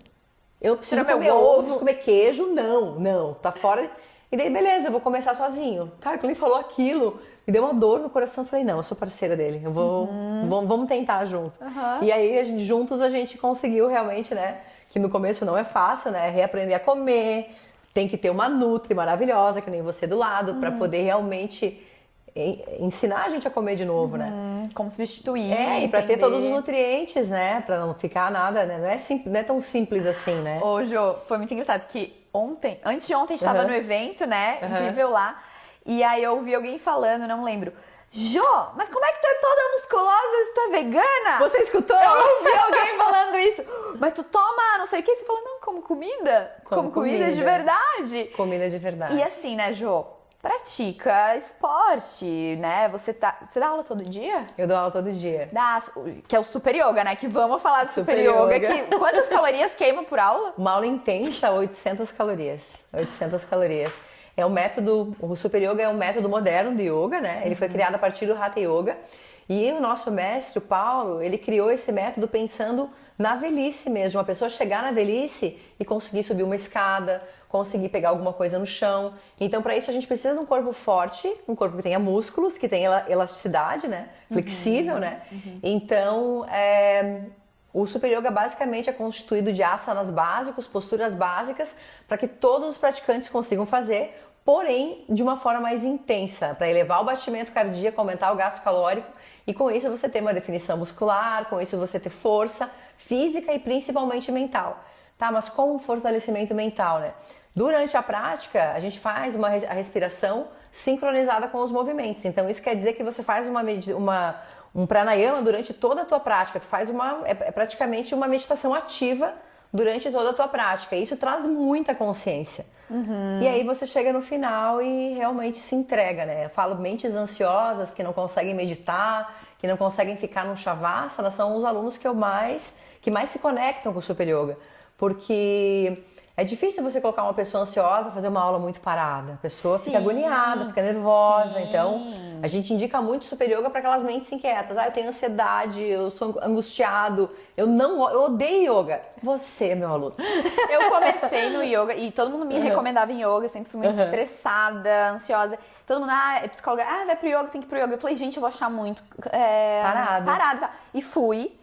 S2: eu não preciso comer ovo, preciso comer queijo, não, tá fora. E daí, beleza, eu vou começar sozinho. Cara, quando ele falou aquilo, me deu uma dor no coração, eu falei, não, eu sou parceira dele, vamos tentar junto. E aí, juntos a gente conseguiu realmente, né, que no começo não é fácil, né, reaprender a comer, tem que ter uma nutri maravilhosa, que nem você do lado, para poder realmente... ensinar a gente a comer de novo, né?
S1: Como substituir.
S2: E pra ter todos os nutrientes, né? Pra não ficar nada, né? Não é tão simples assim, né?
S1: Ô, Jô, foi muito engraçado, porque antes de ontem, a gente tava no evento, né? Incrível lá. E aí eu ouvi alguém falando, não lembro. Jô, mas como é que tu é toda musculosa se tu é vegana?
S2: Você escutou?
S1: Eu ouvi alguém falando isso. Mas tu toma não sei o que. Você falou, não, como comida. Como comida de verdade.
S2: Comida de verdade.
S1: E assim, né, Jô? Pratica esporte, né? Você dá aula todo dia?
S2: Eu dou aula todo dia.
S1: Que é o super yoga, né? Que vamos falar do super yoga. Quantas calorias queima por aula?
S2: Uma aula intensa, 800 calorias. 800 calorias. O super yoga é um método moderno de yoga, né? Ele foi criado a partir do Hatha Yoga. E o nosso mestre, o Paulo, ele criou esse método pensando na velhice mesmo. Uma pessoa chegar na velhice e conseguir subir uma escada, conseguir pegar alguma coisa no chão. Então, para isso, a gente precisa de um corpo forte, um corpo que tenha músculos, que tenha elasticidade, né? Flexível, né? Então, o Super Yoga basicamente é constituído de asanas básicos, posturas básicas, para que todos os praticantes consigam fazer, porém de uma forma mais intensa, para elevar o batimento cardíaco, aumentar o gasto calórico e com isso você ter uma definição muscular, com isso você ter força física e principalmente mental. Tá, mas com um fortalecimento mental, né? Durante a prática, a gente faz a respiração sincronizada com os movimentos. Então, isso quer dizer que você faz um pranayama durante toda a tua prática. Tu faz praticamente uma meditação ativa durante toda a tua prática. E isso traz muita consciência. E aí você chega no final e realmente se entrega, né? Eu falo mentes ansiosas que não conseguem meditar, que não conseguem ficar no shavasana, são os alunos que mais se conectam com o Super Yoga. porque é difícil você colocar uma pessoa ansiosa fazer uma aula muito parada. A pessoa fica agoniada, fica nervosa. Então, a gente indica muito Super Yoga para aquelas mentes inquietas. Eu tenho ansiedade, eu sou angustiado, eu odeio yoga. Você é meu aluno.
S3: Eu comecei no yoga e todo mundo me recomendava em yoga, sempre fui muito estressada, ansiosa. Todo mundo, é psicóloga, vai pro yoga, tem que ir pro yoga. Eu falei, gente, eu vou achar muito parado. E fui.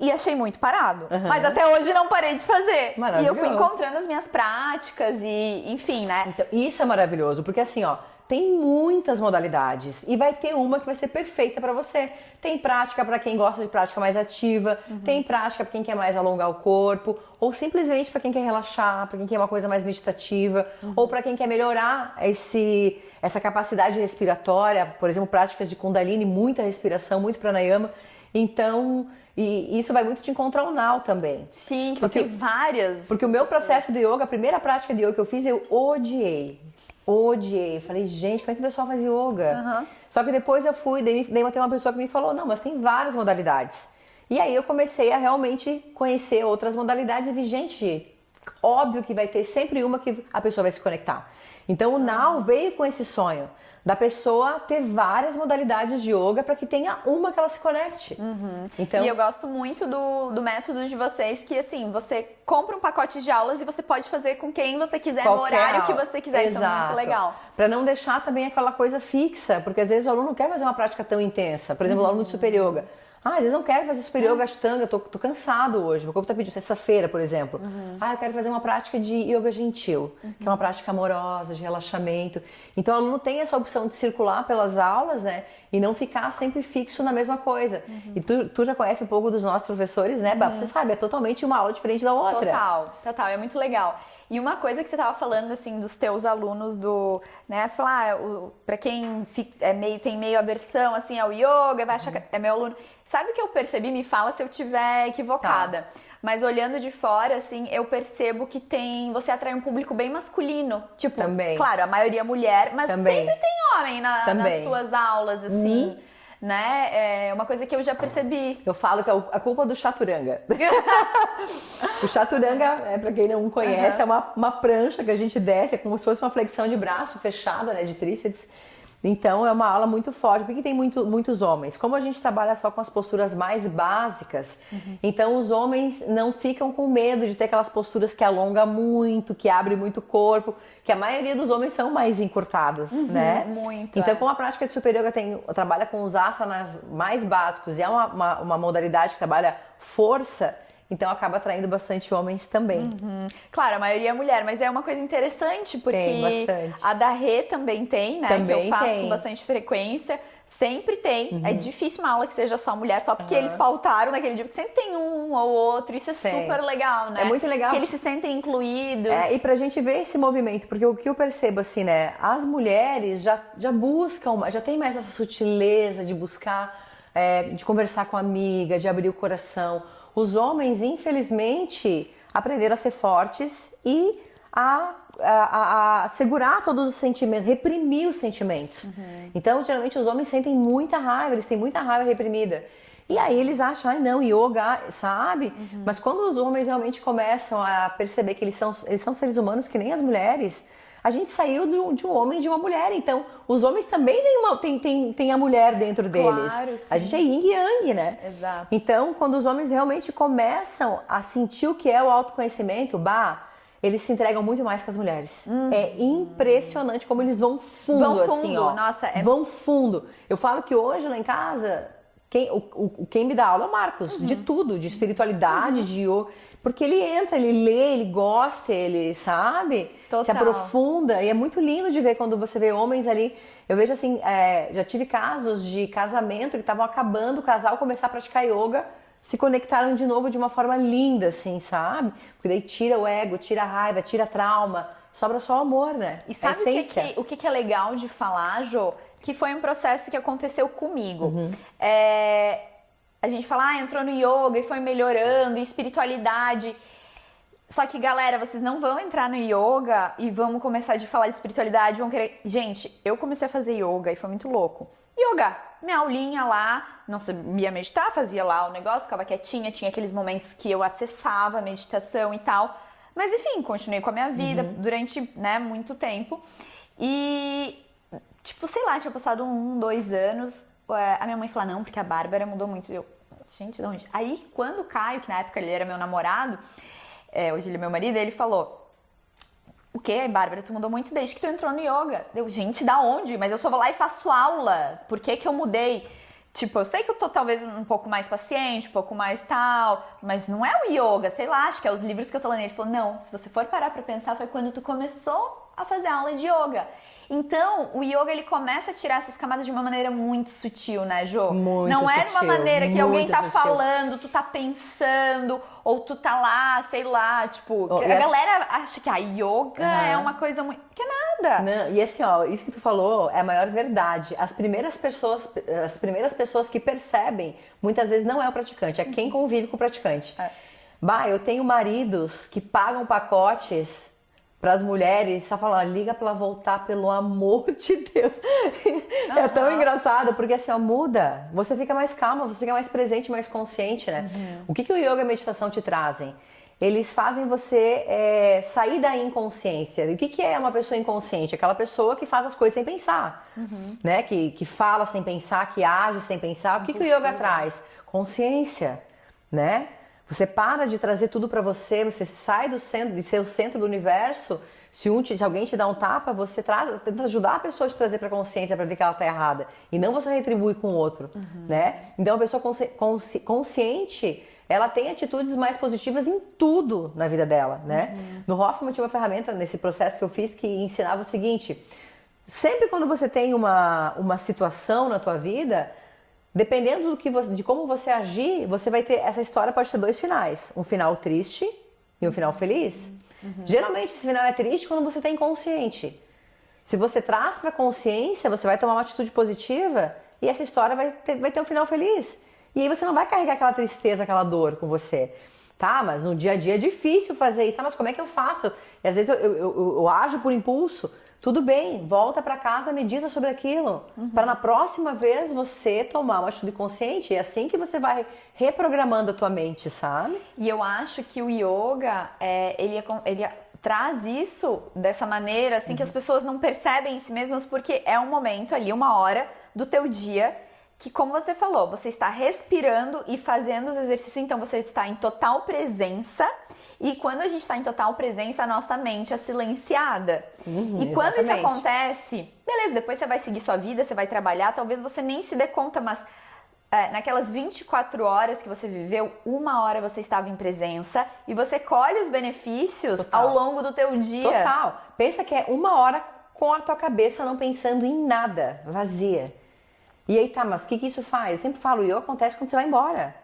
S3: E achei muito parado. Mas até hoje não parei de fazer. E eu fui encontrando as minhas práticas e, enfim, né?
S2: Então, isso é maravilhoso, porque assim, tem muitas modalidades e vai ter uma que vai ser perfeita para você. Tem prática para quem gosta de prática mais ativa, tem prática para quem quer mais alongar o corpo, ou simplesmente para quem quer relaxar, para quem quer uma coisa mais meditativa, ou para quem quer melhorar essa capacidade respiratória, por exemplo, práticas de Kundalini, muita respiração, muito pranayama. Então, e isso vai muito de encontrar o Now também.
S3: Sim, porque tem várias.
S2: Porque o meu processo de yoga, a primeira prática de yoga que eu fiz, eu odiei. Falei, gente, como é que o pessoal faz yoga? Só que depois eu fui, tem uma pessoa que me falou, não, mas tem várias modalidades. E aí eu comecei a realmente conhecer outras modalidades e vi, gente, óbvio que vai ter sempre uma que a pessoa vai se conectar. Então o Now veio com esse sonho da pessoa ter várias modalidades de yoga para que tenha uma que ela se conecte.
S3: Então, e eu gosto muito do método de vocês, que assim, você compra um pacote de aulas e você pode fazer com quem você quiser, no horário que você quiser. Exato. Isso é muito legal.
S2: Para não deixar também aquela coisa fixa, porque às vezes o aluno não quer fazer uma prática tão intensa. Por exemplo, o aluno de Super Yoga. Às vezes não quero fazer Super Yoga Ashtanga, tô cansado hoje. Meu corpo tá pedindo, sexta-feira, por exemplo. Eu quero fazer uma prática de Yoga Gentil, que é uma prática amorosa, de relaxamento. Então o aluno tem essa opção de circular pelas aulas, né? E não ficar sempre fixo na mesma coisa. E tu já conhece um pouco dos nossos professores, né, Bá? Você sabe, é totalmente uma aula diferente da outra.
S3: Total, é muito legal. E uma coisa que você estava falando, assim, dos teus alunos né, você falou, pra quem tem meio aversão, assim, ao yoga, vai achar que é meu aluno. Sabe o que eu percebi? Me fala se eu estiver equivocada. Mas olhando de fora, assim, eu percebo que você atrai um público bem masculino. Tipo, claro, a maioria é mulher, mas sempre tem homem nas suas aulas, assim. Né? É uma coisa que eu já percebi.
S2: Eu falo que é a culpa do chaturanga. O chaturanga, para quem não conhece, é uma prancha que a gente desce, é como se fosse uma flexão de braço fechada, né, de tríceps. Então é uma aula muito forte. Por que tem muitos homens? Como a gente trabalha só com as posturas mais básicas, então os homens não ficam com medo de ter aquelas posturas que alongam muito, que abrem muito o corpo, que a maioria dos homens são mais encurtados, né?
S3: Muito.
S2: Então, como a prática de Super Yoga trabalha com os asanas mais básicos e é uma modalidade que trabalha força, então acaba atraindo bastante homens também.
S3: Claro, a maioria é mulher, mas é uma coisa interessante, porque a da Rê também tem, né? Que eu faço com bastante frequência. Sempre tem. É difícil uma aula que seja só mulher, só porque eles faltaram naquele dia, porque sempre tem um ou outro. Isso é super legal, né?
S2: É muito legal.
S3: Que eles se sentem incluídos.
S2: E pra gente ver esse movimento, porque o que eu percebo assim, né? As mulheres já buscam, já tem mais essa sutileza de buscar, de conversar com a amiga, de abrir o coração. Os homens, infelizmente, aprenderam a ser fortes e a segurar todos os sentimentos, reprimir os sentimentos. Então, geralmente, os homens sentem muita raiva, eles têm muita raiva reprimida. E aí eles acham, não, yoga, sabe? Mas quando os homens realmente começam a perceber que eles são seres humanos que nem as mulheres, a gente saiu de um homem e de uma mulher. Então, os homens também têm a mulher dentro deles.
S3: Claro, sim.
S2: A gente é yin e yang, né?
S3: Exato.
S2: Então, quando os homens realmente começam a sentir o que é o autoconhecimento, eles se entregam muito mais que as mulheres. É impressionante como eles vão fundo, assim, ó.
S3: Nossa,
S2: vão fundo. Eu falo que hoje, lá em casa, quem me dá aula é o Marcos. De tudo, de espiritualidade, de yoga. Porque ele entra, ele lê, ele gosta, ele sabe, se aprofunda. E é muito lindo de ver quando você vê homens ali. Eu vejo assim, já tive casos de casamento que estavam acabando, o casal começar a praticar yoga, se conectaram de novo de uma forma linda, assim, sabe? Porque daí tira o ego, tira a raiva, tira trauma, sobra só o amor, né?
S3: E sabe o que é legal de falar, Jô? Que foi um processo que aconteceu comigo. A gente fala, entrou no yoga e foi melhorando, e espiritualidade. Só que, galera, vocês não vão entrar no yoga e vamos começar a falar de espiritualidade, vão querer... Gente, eu comecei a fazer yoga e foi muito louco. Yoga, minha aulinha lá, não sabia meditar, fazia lá o negócio, ficava quietinha, tinha aqueles momentos que eu acessava a meditação e tal. Mas, enfim, continuei com a minha vida durante, né, muito tempo. E, tipo, sei lá, tinha passado 1, 2 anos, a minha mãe falou, não, porque a Bárbara mudou muito. Eu, gente, de onde? Aí, quando o Caio, que na época ele era meu namorado... hoje ele é meu marido, ele falou: o que, Bárbara, tu mudou muito desde que tu entrou no yoga. Eu, gente, da onde? Mas eu só vou lá e faço aula. Por que eu mudei? Tipo, eu sei que eu tô talvez um pouco mais paciente, um pouco mais tal, mas não é o yoga, sei lá, acho que é os livros que eu tô lendo. Ele falou, não, se você for parar pra pensar, foi quando tu começou a fazer aula de yoga. Então, o yoga, ele começa a tirar essas camadas de uma maneira muito sutil, né, Jô?
S2: Muito
S3: não é de uma
S2: sutil,
S3: maneira que alguém tá
S2: sutil.
S3: falando, tu tá pensando, ou tu tá lá, sei lá, tipo... a galera acha que a yoga é uma coisa muito... que é nada.
S2: Não, e assim, ó, isso que tu falou é a maior verdade. As primeiras pessoas que percebem, muitas vezes não é o praticante, é quem convive com o praticante. Bah, eu tenho maridos que pagam pacotes para as mulheres, só falar, liga para ela voltar, pelo amor de Deus. É tão engraçado, porque assim, ó, muda. Você fica mais calma, você fica mais presente, mais consciente, né? O que o yoga e a meditação te trazem? Eles fazem você sair da inconsciência. E o que é uma pessoa inconsciente? Aquela pessoa que faz as coisas sem pensar, né? Que fala sem pensar, que age sem pensar. O que o yoga traz? Consciência, né? Você para de trazer tudo pra você, você sai do centro, de ser o centro do universo. Se alguém te dá um tapa, você tenta ajudar a pessoa a te trazer pra consciência pra ver que ela tá errada. E não você retribui com o outro, né? Então a pessoa consciente, ela tem atitudes mais positivas em tudo na vida dela, né? No Hoffman tinha uma ferramenta nesse processo que eu fiz que ensinava o seguinte: sempre quando você tem uma situação na tua vida, dependendo de como você agir, você vai ter, essa história pode ter 2 finais, um final triste e um final feliz. Geralmente esse final é triste quando você está inconsciente. Se você traz para consciência, você vai tomar uma atitude positiva e essa história vai ter um final feliz. E aí você não vai carregar aquela tristeza, aquela dor com você. Tá, mas no dia a dia é difícil fazer isso. Tá, mas como é que eu faço? E às vezes eu ajo por impulso. Tudo bem, volta para casa, medita sobre aquilo. Para na próxima vez você tomar uma atitude consciente. É assim que você vai reprogramando a tua mente, sabe?
S3: E eu acho que o yoga, ele traz isso dessa maneira, assim, que as pessoas não percebem em si mesmas, porque é um momento ali, uma hora do teu dia, que, como você falou, você está respirando e fazendo os exercícios, então você está em total presença. E quando a gente está em total presença, a nossa mente é silenciada. E quando isso acontece, beleza, depois você vai seguir sua vida, você vai trabalhar, talvez você nem se dê conta, mas naquelas 24 horas que você viveu, 1 hora você estava em presença e você colhe os benefícios ao longo do teu dia.
S2: Total. Pensa que é 1 hora com a tua cabeça não pensando em nada, vazia. E aí tá, mas o que isso faz? Eu sempre falo, o yoga acontece quando você vai embora.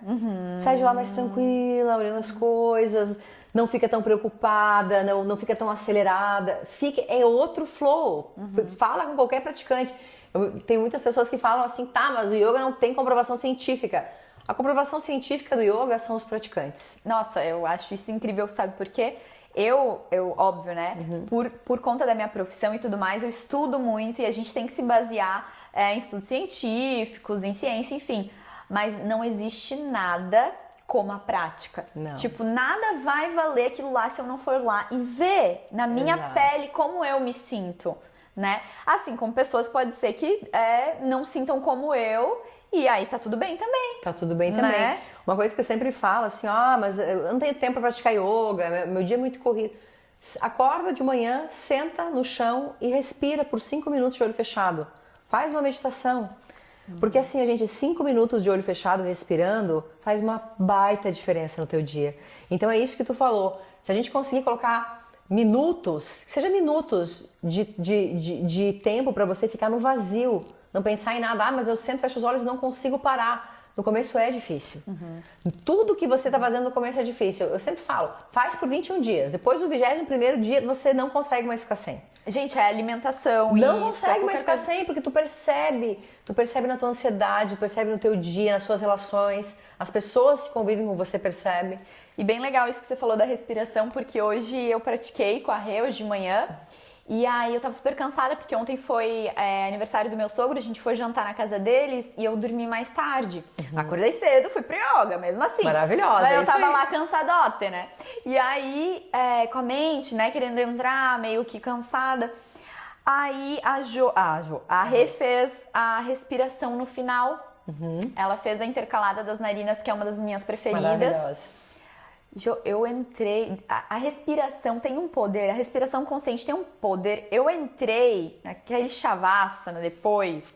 S2: Sai de lá mais tranquila, olhando as coisas, não fica tão preocupada, não fica tão acelerada. É outro flow. Fala com qualquer praticante. Tem muitas pessoas que falam assim, tá, mas o yoga não tem comprovação científica. A comprovação científica do yoga são os praticantes.
S3: Nossa, eu acho isso incrível, sabe por quê? Eu óbvio, né? Por conta da minha profissão e tudo mais, eu estudo muito e a gente tem que se basear em estudos científicos, em ciência, enfim. Mas não existe nada como a prática.
S2: Não.
S3: Tipo, nada vai valer aquilo lá se eu não for lá e ver na minha pele como eu me sinto, né? Assim, como pessoas pode ser que não sintam como eu e aí tá tudo bem também.
S2: Tá tudo bem também.
S3: Né?
S2: Uma coisa que eu sempre falo assim, mas eu não tenho tempo para praticar yoga, meu dia é muito corrido. Acorda de manhã, senta no chão e respira por 5 minutos de olho fechado. Faz uma meditação. Porque assim, a gente, 5 minutos de olho fechado respirando faz uma baita diferença no teu dia. Então é isso que tu falou. Se a gente conseguir colocar minutos, que seja minutos de tempo para você ficar no vazio, não pensar em nada, mas eu sento, fecho os olhos e não consigo parar. No começo é difícil. Tudo que você está fazendo no começo é difícil. Eu sempre falo, faz por 21 dias. Depois do 21º dia, você não consegue mais ficar sem.
S3: Gente, é alimentação.
S2: Não
S3: isso,
S2: consegue
S3: é
S2: mais ficar sem, porque tu percebe na tua ansiedade, tu percebe no teu dia, nas suas relações, as pessoas que convivem com você percebem.
S3: E bem legal isso que você falou da respiração, porque hoje eu pratiquei com a Rê, hoje de manhã. E aí eu tava super cansada, porque ontem foi aniversário do meu sogro, a gente foi jantar na casa deles e eu dormi mais tarde. Acordei cedo, fui pro yoga, mesmo assim.
S2: Maravilhosa,
S3: Mas
S2: é
S3: eu
S2: isso
S3: tava
S2: aí.
S3: lá cansadote, né? E aí, com a mente, né, querendo entrar, meio que cansada. Aí a Rê fez a respiração no final. Ela fez a intercalada das narinas, que é uma das minhas preferidas.
S2: Maravilhosa.
S3: Eu entrei, a respiração tem um poder, a respiração consciente tem um poder. Eu entrei naquele shavasana depois.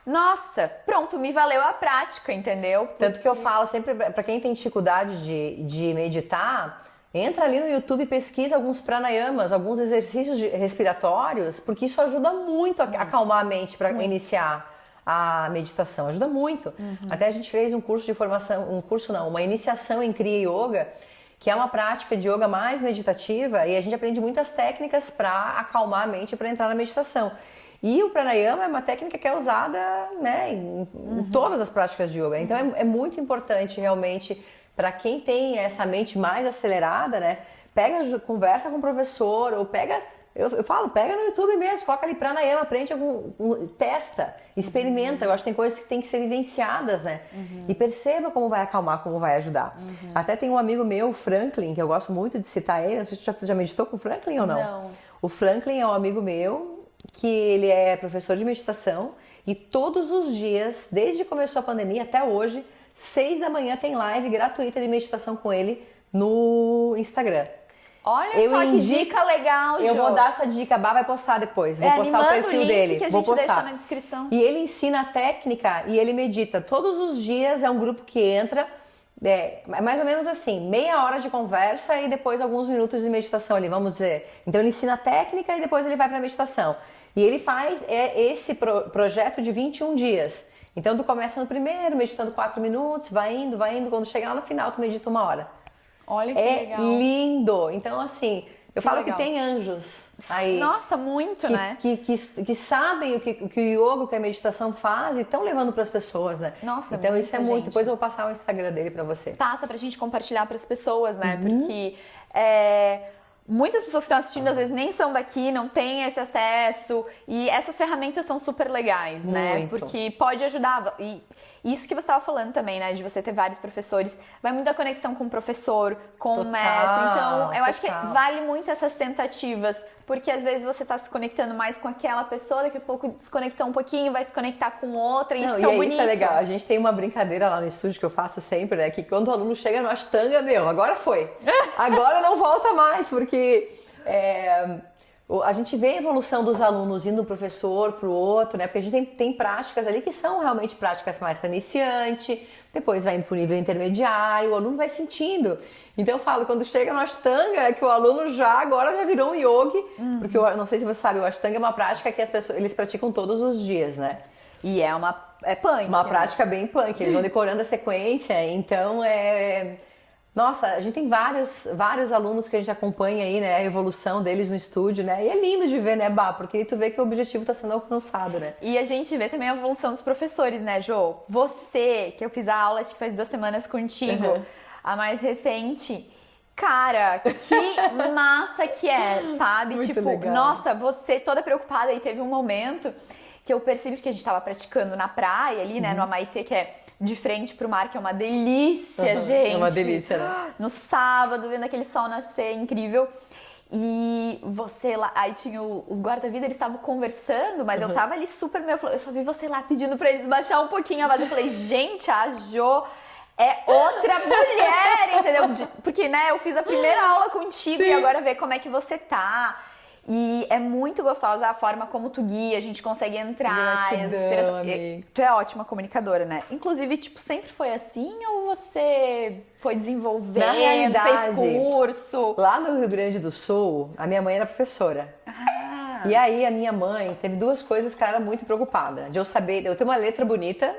S3: Nossa, pronto, me valeu a prática, entendeu?
S2: Tanto que eu falo sempre, pra quem tem dificuldade de meditar, entra ali no YouTube e pesquisa alguns pranayamas, alguns exercícios respiratórios, porque isso ajuda muito a acalmar a mente para iniciar a meditação, ajuda muito. Até a gente fez um curso de formação, uma iniciação em Kriya Yoga, que é uma prática de yoga mais meditativa, e a gente aprende muitas técnicas para acalmar a mente para entrar na meditação. E o pranayama é uma técnica que é usada, né, em todas as práticas de yoga. Então é muito importante realmente para quem tem essa mente mais acelerada, né, conversa com o professor ou pega no YouTube mesmo, coloca ali pranayama, aprende testa, experimenta. Eu acho que tem coisas que tem que ser vivenciadas, né? E perceba como vai acalmar, como vai ajudar. Até tem um amigo meu, Franklin, que eu gosto muito de citar ele. Não sei se você já meditou com o Franklin ou não?
S3: Não.
S2: O Franklin é um amigo meu, que ele é professor de meditação e todos os dias, desde que começou a pandemia até hoje, 6 da manhã tem live gratuita de meditação com ele no Instagram.
S3: Olha só que dica legal,
S2: Eu
S3: Jo.
S2: vou dar essa dica, a Bá vai postar depois. Vou postar
S3: me
S2: o
S3: manda
S2: perfil
S3: link
S2: dele.
S3: que a
S2: Vou
S3: gente
S2: postar.
S3: deixa na descrição.
S2: E ele ensina a técnica e ele medita. Todos os dias é um grupo que entra, é mais ou menos assim, meia hora de conversa e depois alguns minutos de meditação ali, vamos dizer. Então ele ensina a técnica e depois ele vai para a meditação. E ele faz esse projeto de 21 dias. Então tu começa no primeiro, meditando 4 minutos, vai indo. Quando chegar lá no final, tu medita 1 hora.
S3: Olha que
S2: É
S3: legal.
S2: lindo. Então, assim, eu falo
S3: legal.
S2: que tem anjos aí.
S3: Nossa, muito, né?
S2: Que sabem o que o yoga, o que a meditação faz e estão levando para as pessoas, né?
S3: Nossa,
S2: então
S3: muita
S2: isso é muito.
S3: gente.
S2: Depois eu vou passar o Instagram dele para você.
S3: Passa pra gente compartilhar pras pessoas, né? Porque muitas pessoas que estão assistindo às vezes nem são daqui, não têm esse acesso, e essas ferramentas são super legais, né?
S2: Muito.
S3: Porque pode ajudar. E isso que você estava falando também, né? De você ter vários professores, vai muito da conexão com o professor, com o mestre. Então, eu acho que
S2: total.
S3: vale muito essas tentativas, porque às vezes você está se conectando mais com aquela pessoa, daqui a pouco desconectou um pouquinho, vai se conectar com outra, e isso que é o bonito.
S2: Isso é legal. A gente tem uma brincadeira lá no estúdio que eu faço sempre, né? Que quando o aluno chega no Ashtanga, agora foi. Agora não volta mais, porque a gente vê a evolução dos alunos indo do professor para o outro, né? Porque a gente tem práticas ali que são realmente práticas mais para iniciante, depois vai indo para o nível intermediário, o aluno vai sentindo. Então eu falo, quando chega no Ashtanga, é que o aluno agora já virou um yogi, porque eu não sei se você sabe, o Ashtanga é uma prática que eles praticam todos os dias, né?
S3: E é punk.
S2: Uma
S3: né?
S2: prática bem punk, eles vão decorando a sequência, então Nossa, a gente tem vários alunos que a gente acompanha aí, né, a evolução deles no estúdio, né, e é lindo de ver, né, Bá, porque tu vê que o objetivo está sendo alcançado, né.
S3: E a gente vê também a evolução dos professores, né, Jô? Você, que eu fiz a aula, acho que faz 2 semanas contigo, a mais recente, cara, que massa que é, sabe?
S2: Muito
S3: tipo,
S2: legal.
S3: nossa, você toda preocupada, e teve um momento que eu percebi que a gente tava praticando na praia ali, né, no Amaitê, que é de frente pro mar, que é uma delícia, gente.
S2: É uma delícia, né?
S3: No sábado, vendo aquele sol nascer, incrível. E você lá, aí tinha os guarda-vida, eles estavam conversando, mas eu tava ali super, eu só vi você lá pedindo pra eles baixar um pouquinho a voz. Eu falei, gente, a Jo é outra mulher, entendeu? Porque, né, eu fiz a primeira aula contigo. Sim. E agora ver como é que você tá. E é muito gostosa a forma como tu guia, a gente consegue entrar.
S2: Gratidão, amiga.
S3: Tu é ótima comunicadora, né? Inclusive, tipo, sempre foi assim ou você foi desenvolvendo,
S2: Na realidade,
S3: fez curso?
S2: Lá no Rio Grande do Sul, a minha mãe era professora. E aí a minha mãe teve 2 coisas que ela era muito preocupada. De eu ter uma letra bonita,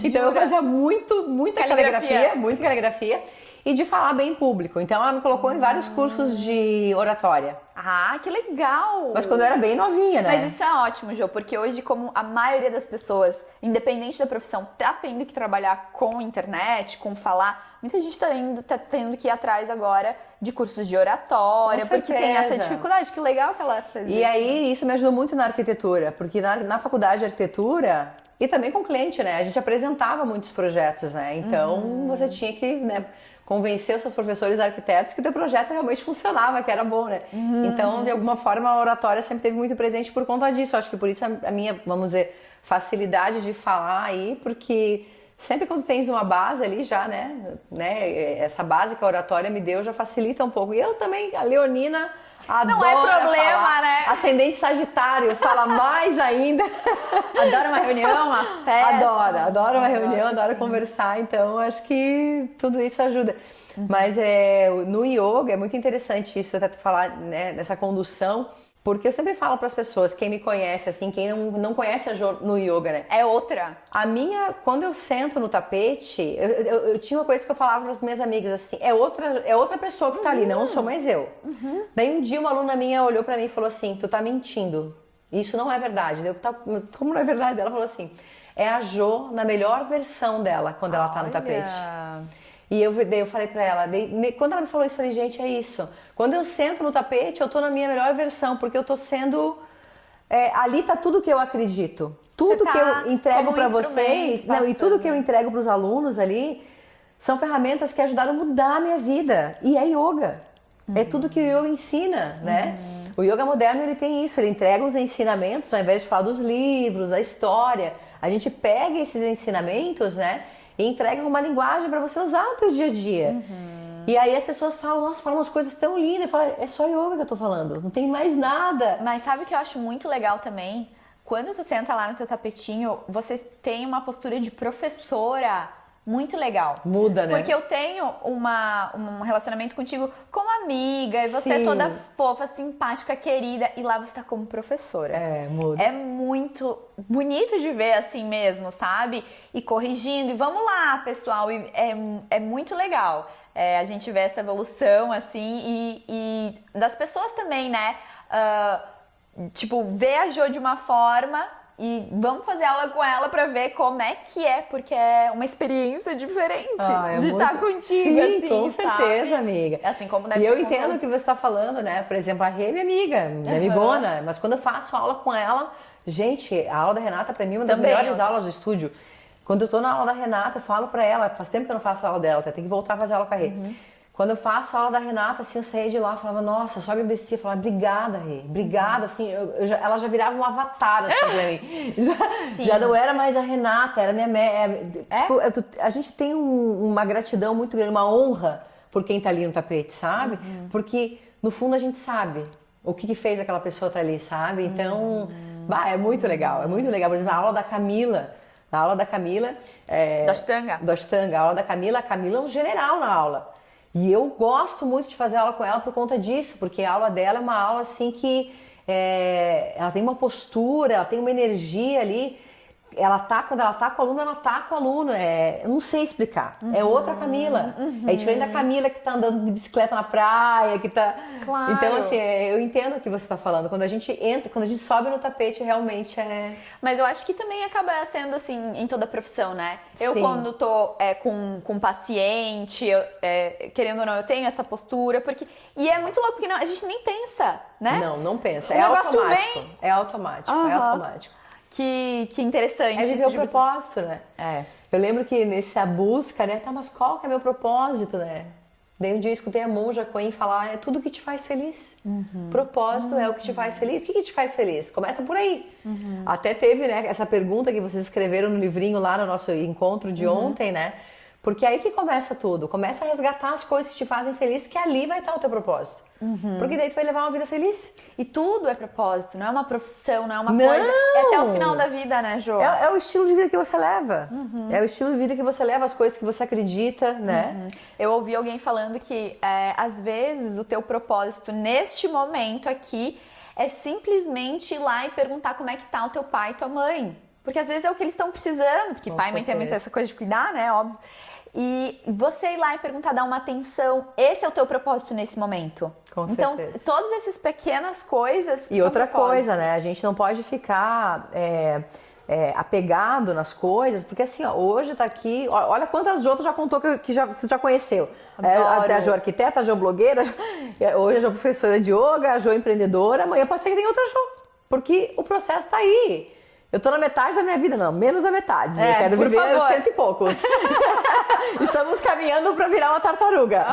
S2: então eu fazia muita caligrafia. e de falar bem em público. Então ela me colocou em vários cursos de oratória.
S3: Ah, que legal!
S2: Mas quando eu era bem novinha, né?
S3: Mas isso é ótimo, Jo, porque hoje, como a maioria das pessoas, independente da profissão, tá tendo que trabalhar com internet, com falar, muita gente tá tendo que ir atrás agora de cursos de oratória,
S2: Com
S3: porque tem essa
S2: certeza.
S3: dificuldade. Que legal que ela fez isso.
S2: E aí isso me ajudou muito na arquitetura, porque na faculdade de arquitetura e também com o cliente, né? A gente apresentava muitos projetos, né? Então você tinha que, né, convencer os seus professores arquitetos que o teu projeto realmente funcionava, que era bom, né? Então, de alguma forma, a oratória sempre teve muito presente por conta disso. Acho que por isso a minha, vamos dizer, facilidade de falar aí, porque sempre quando tens uma base ali já, né? Essa base que a oratória me deu já facilita um pouco. E eu também, a leonina, adora
S3: Não é problema,
S2: falar.
S3: né?
S2: Ascendente Sagitário, fala mais ainda.
S3: Adora uma reunião, uma festa.
S2: Adoro uma reunião, adoro conversar, então acho que tudo isso ajuda. Mas no yoga é muito interessante isso, até tu falar, né, nessa condução, porque eu sempre falo para as pessoas, quem me conhece, assim, quem não conhece a Jo no yoga, né?
S3: É outra.
S2: Quando eu sento no tapete, eu tinha uma coisa que eu falava para as minhas amigas, assim, é outra pessoa que tá ali, não sou mais eu. Daí um dia uma aluna minha olhou para mim e falou assim, tu tá mentindo, isso não é verdade. Como não é verdade? Ela falou assim, é a Jo na melhor versão dela, quando ela tá no tapete. E daí eu falei pra ela, quando ela me falou isso, eu falei, gente, é isso. Quando eu sento no tapete, eu tô na minha melhor versão, porque eu tô sendo... ali tá tudo que eu acredito. Tudo
S3: Você
S2: que
S3: tá
S2: eu entrego
S3: como
S2: pra
S3: instrumento,
S2: vocês, não, e tudo
S3: passando.
S2: que eu entrego pros alunos ali, são ferramentas que ajudaram a mudar a minha vida. E é yoga. É tudo que o yoga ensina, né? O yoga moderno, ele tem isso, ele entrega os ensinamentos, ao invés de falar dos livros, a história, a gente pega esses ensinamentos, né? E entrega uma linguagem para você usar no seu dia a dia. E aí as pessoas falam, nossa, falam umas coisas tão lindas. Eu falo, é só yoga que eu tô falando, não tem mais nada.
S3: Mas sabe o que eu acho muito legal também? Quando tu senta lá no teu tapetinho, vocês têm uma postura de professora muito legal.
S2: Muda, né?
S3: Porque eu tenho um relacionamento contigo como amiga, e você é
S2: Sim.
S3: toda fofa, simpática, querida, e lá você tá como professora.
S2: Muda.
S3: É muito bonito de ver assim mesmo, sabe? E corrigindo, e vamos lá, pessoal, e é muito legal a gente ver essa evolução, assim, e das pessoas também, né? Tipo, ver a Jo de uma forma e vamos fazer aula com ela pra ver como é que é, porque é uma experiência diferente de estar contigo,
S2: Sim,
S3: assim,
S2: com
S3: sabe?
S2: certeza, amiga.
S3: Assim como deve
S2: E eu
S3: ser com
S2: entendo o que você está falando, né? Por exemplo, a Rê é minha amiga, minha amigona, mas quando eu faço aula com ela, gente, a aula da Renata pra mim é uma das
S3: Também,
S2: melhores aulas do estúdio. Quando eu tô na aula da Renata, eu falo pra ela, faz tempo que eu não faço a aula dela, tem que voltar a fazer aula com a Rê. Quando eu faço a aula da Renata, assim, eu saía de lá e falava, nossa, eu só agradecia, falava, obrigada, Rê, obrigada, assim, ela já virava um avatar, assim, pra mim. Já não era mais a Renata, era minha... Tipo, a gente tem uma gratidão muito grande, uma honra por quem tá ali no tapete, sabe? Porque, no fundo, a gente sabe o que fez aquela pessoa tá ali, sabe? Então, é muito legal, é muito legal. Por exemplo, a aula da Camila... A aula da Camila...
S3: Do Ashtanga.
S2: Do Ashtanga. A aula da Camila, a Camila é um general na aula. E eu gosto muito de fazer aula com ela por conta disso, porque a aula dela é uma aula assim que ela tem uma postura, ela tem uma energia ali. Quando ela tá com o aluno, ela tá com o aluno. Eu não sei explicar. É outra Camila. É diferente da Camila que tá andando de bicicleta na praia, que tá...
S3: Claro.
S2: Então, assim, eu entendo o que você tá falando. Quando a gente entra, quando a gente sobe no tapete, realmente é...
S3: Mas eu acho que também acaba sendo assim em toda a profissão, né? Eu
S2: Sim.
S3: quando tô com paciente, querendo ou não, eu tenho essa postura, porque... E é muito louco, porque a gente nem pensa, né?
S2: Não pensa.
S3: O
S2: É
S3: negócio
S2: automático.
S3: vem.
S2: É automático, é automático.
S3: Que interessante.
S2: É viver
S3: isso
S2: o
S3: de
S2: propósito, né? Eu lembro que nessa busca, né? Tá, mas qual que é meu propósito, né? Daí um dia eu escutei a Monja Coen falar, é tudo que te faz feliz. Propósito é o que te faz feliz. O que te faz feliz? Começa por aí. Até teve, né, essa pergunta que vocês escreveram no livrinho lá no nosso encontro de ontem, né? Porque aí que começa tudo. Começa a resgatar as coisas que te fazem feliz, que ali vai estar o teu propósito. Porque daí tu vai levar uma vida feliz.
S3: E tudo é propósito, não é uma profissão, não é uma coisa. É até o final da vida, né, Jo?
S2: É o estilo de vida que você leva. É o estilo de vida que você leva, as coisas que você acredita, né?
S3: Eu ouvi alguém falando que, às vezes, o teu propósito neste momento aqui é simplesmente ir lá e perguntar como é que tá o teu pai e tua mãe. Porque às vezes é o que eles estão precisando, porque
S2: Com
S3: pai e mãe tem
S2: certeza.
S3: muita essa coisa de cuidar, né, óbvio. E você ir lá e perguntar, dar uma atenção, esse é o teu propósito nesse momento.
S2: Com
S3: então,
S2: certeza.
S3: todas essas pequenas coisas.
S2: E outra coisa, né? A gente não pode ficar apegado nas coisas, porque assim, ó, hoje tá aqui, olha quantas Jo tu já contou que tu já conheceu. Até a Jo arquiteta, a Jo blogueira, hoje a Jo professora de yoga, a Jo empreendedora, amanhã pode ser que tenha outra Jo, porque o processo tá aí. Eu tô na metade da minha vida, não, menos da metade. Eu quero viver 100 e poucos. Estamos caminhando para virar uma tartaruga.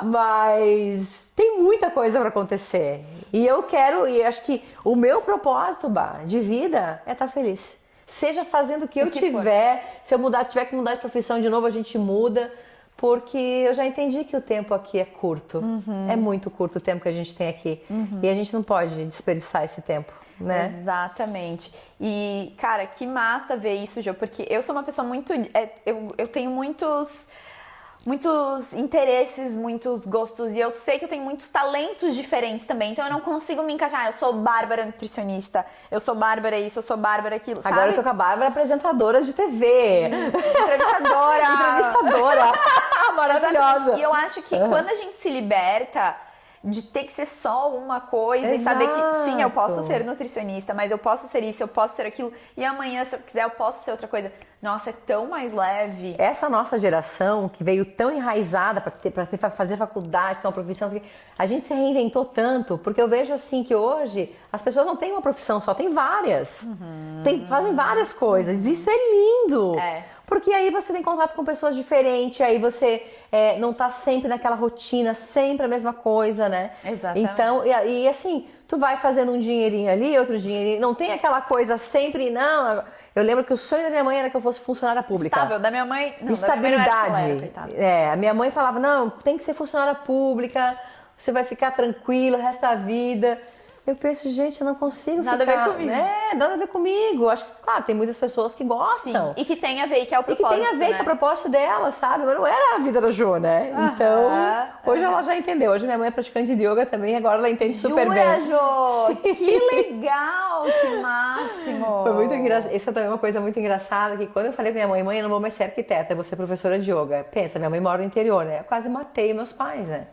S2: Mas tem muita coisa para acontecer. E eu quero, e acho que o meu propósito, de vida é estar feliz. Seja fazendo o que eu tiver, se eu tiver que mudar de profissão de novo, a gente muda. Porque eu já entendi que o tempo aqui é curto. É muito curto o tempo que a gente tem aqui. E a gente não pode desperdiçar esse tempo, né?
S3: Exatamente. E, cara, que massa ver isso, Jo, porque eu sou uma pessoa muito... eu tenho muitos interesses, muitos gostos, e eu sei que eu tenho muitos talentos diferentes também, então eu não consigo me encaixar. Eu sou Bárbara nutricionista, eu sou Bárbara isso, eu sou Bárbara aquilo, sabe?
S2: Agora eu tô com a Bárbara apresentadora de TV.
S3: Entrevistadora!
S2: Entrevistadora! Maravilhosa!
S3: E eu acho que quando a gente se liberta de ter que ser só uma coisa e saber que sim, eu posso ser nutricionista, mas eu posso ser isso, eu posso ser aquilo, e amanhã, se eu quiser, eu posso ser outra coisa. Nossa, é tão mais leve.
S2: Essa nossa geração que veio tão enraizada para fazer faculdade, ter uma profissão, a gente se reinventou tanto, porque eu vejo assim que hoje as pessoas não têm uma profissão só, tem várias. Fazem várias coisas. Isso é lindo! Porque aí você tem contato com pessoas diferentes, aí você não tá sempre naquela rotina, sempre a mesma coisa, né?
S3: Exatamente.
S2: Então, e assim, tu vai fazendo um dinheirinho ali, outro dinheirinho, não tem aquela coisa sempre, não. Eu lembro que o sonho da minha mãe era que eu fosse funcionária pública.
S3: Estável, da minha mãe... Não,
S2: estabilidade.
S3: Da minha mãe não era,
S2: a minha mãe falava, não, tem que ser funcionária pública, você vai ficar tranquila o resto da vida. Eu penso, gente, eu não consigo
S3: nada
S2: ficar...
S3: a ver comigo.
S2: Nada a ver comigo. Acho que, claro, tem muitas pessoas que gostam.
S3: Sim, e que tem a ver, que é o
S2: E
S3: propósito,
S2: que tem a ver com o propósito dela, sabe? Mas não era a vida da Jo, né? Então, hoje ela já entendeu. Hoje minha mãe é praticante de yoga também, agora ela entende super bem.
S3: Jura, Jo? Que legal, que máximo!
S2: Foi muito engraçado. Essa também é uma coisa muito engraçada, que quando eu falei com minha mãe, eu não vou mais ser arquiteta, eu vou ser professora de yoga. Pensa, minha mãe mora no interior, né? Eu quase matei meus pais, né?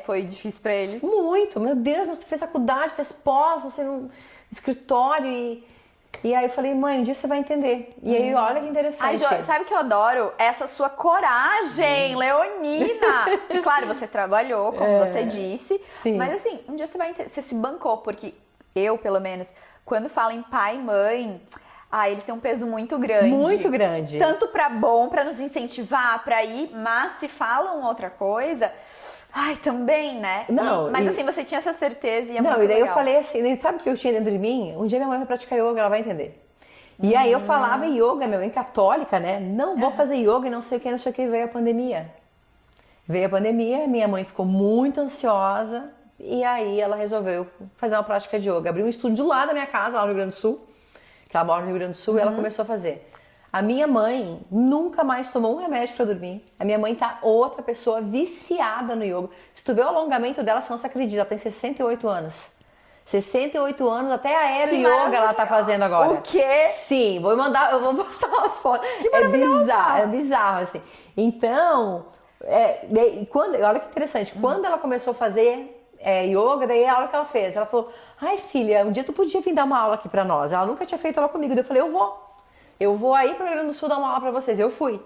S3: Foi difícil pra eles.
S2: Muito. Meu Deus, você fez faculdade, fez pós, você no escritório e aí eu falei, mãe, um dia você vai entender. E aí, olha que interessante.
S3: Ai, Jo, sabe o que eu adoro? Essa sua coragem, leonina. E, claro, você trabalhou, como você disse.
S2: Sim.
S3: Mas assim, um dia você vai entender. Você se bancou, porque eu, pelo menos, quando falo em pai e mãe... eles têm um peso muito grande.
S2: Muito grande.
S3: Tanto pra bom, pra nos incentivar pra ir, mas se falam outra coisa... também, né?
S2: Não,
S3: mas assim, você tinha essa certeza e é muito
S2: Não, e daí
S3: legal.
S2: eu falei assim, sabe o que eu tinha dentro de mim? Um dia minha mãe vai praticar yoga, ela vai entender. E aí eu falava yoga, minha mãe católica, né? Não vou fazer yoga e não sei o que, veio a pandemia. Minha mãe ficou muito ansiosa e aí ela resolveu fazer uma prática de yoga. Abriu um estúdio lá da minha casa, lá no Rio Grande do Sul, que ela mora no Rio Grande do Sul, e ela começou a fazer. A minha mãe nunca mais tomou um remédio para dormir. A minha mãe tá outra pessoa viciada no yoga. Se tu vê o alongamento dela, você não se acredita, ela tem 68 anos. 68 anos, até aero yoga ela tá fazendo agora.
S3: O quê?
S2: Sim, eu vou postar umas fotos. É bizarro assim. Então, olha que interessante, quando ela começou a fazer yoga, daí a hora que ela fez, ela falou, ai filha, um dia tu podia vir dar uma aula aqui pra nós. Ela nunca tinha feito aula comigo, daí eu falei, eu vou aí pro Rio Grande do Sul dar uma aula pra vocês. Eu fui.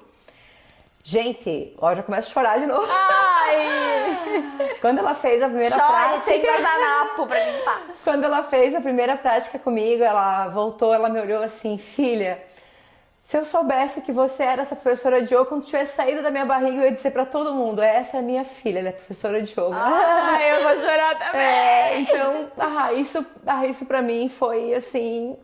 S2: Gente, ó, já começo a chorar de novo.
S3: Ai!
S2: Quando ela fez a primeira prática...
S3: tem guardanapo pra limpar.
S2: Quando ela fez a primeira prática comigo, ela voltou, ela me olhou assim, filha, se eu soubesse que você era essa professora de yoga, quando tivesse saído da minha barriga, eu ia dizer pra todo mundo, essa é minha filha, ela é professora de yoga.
S3: Eu vou chorar também.
S2: Então, isso pra mim foi assim...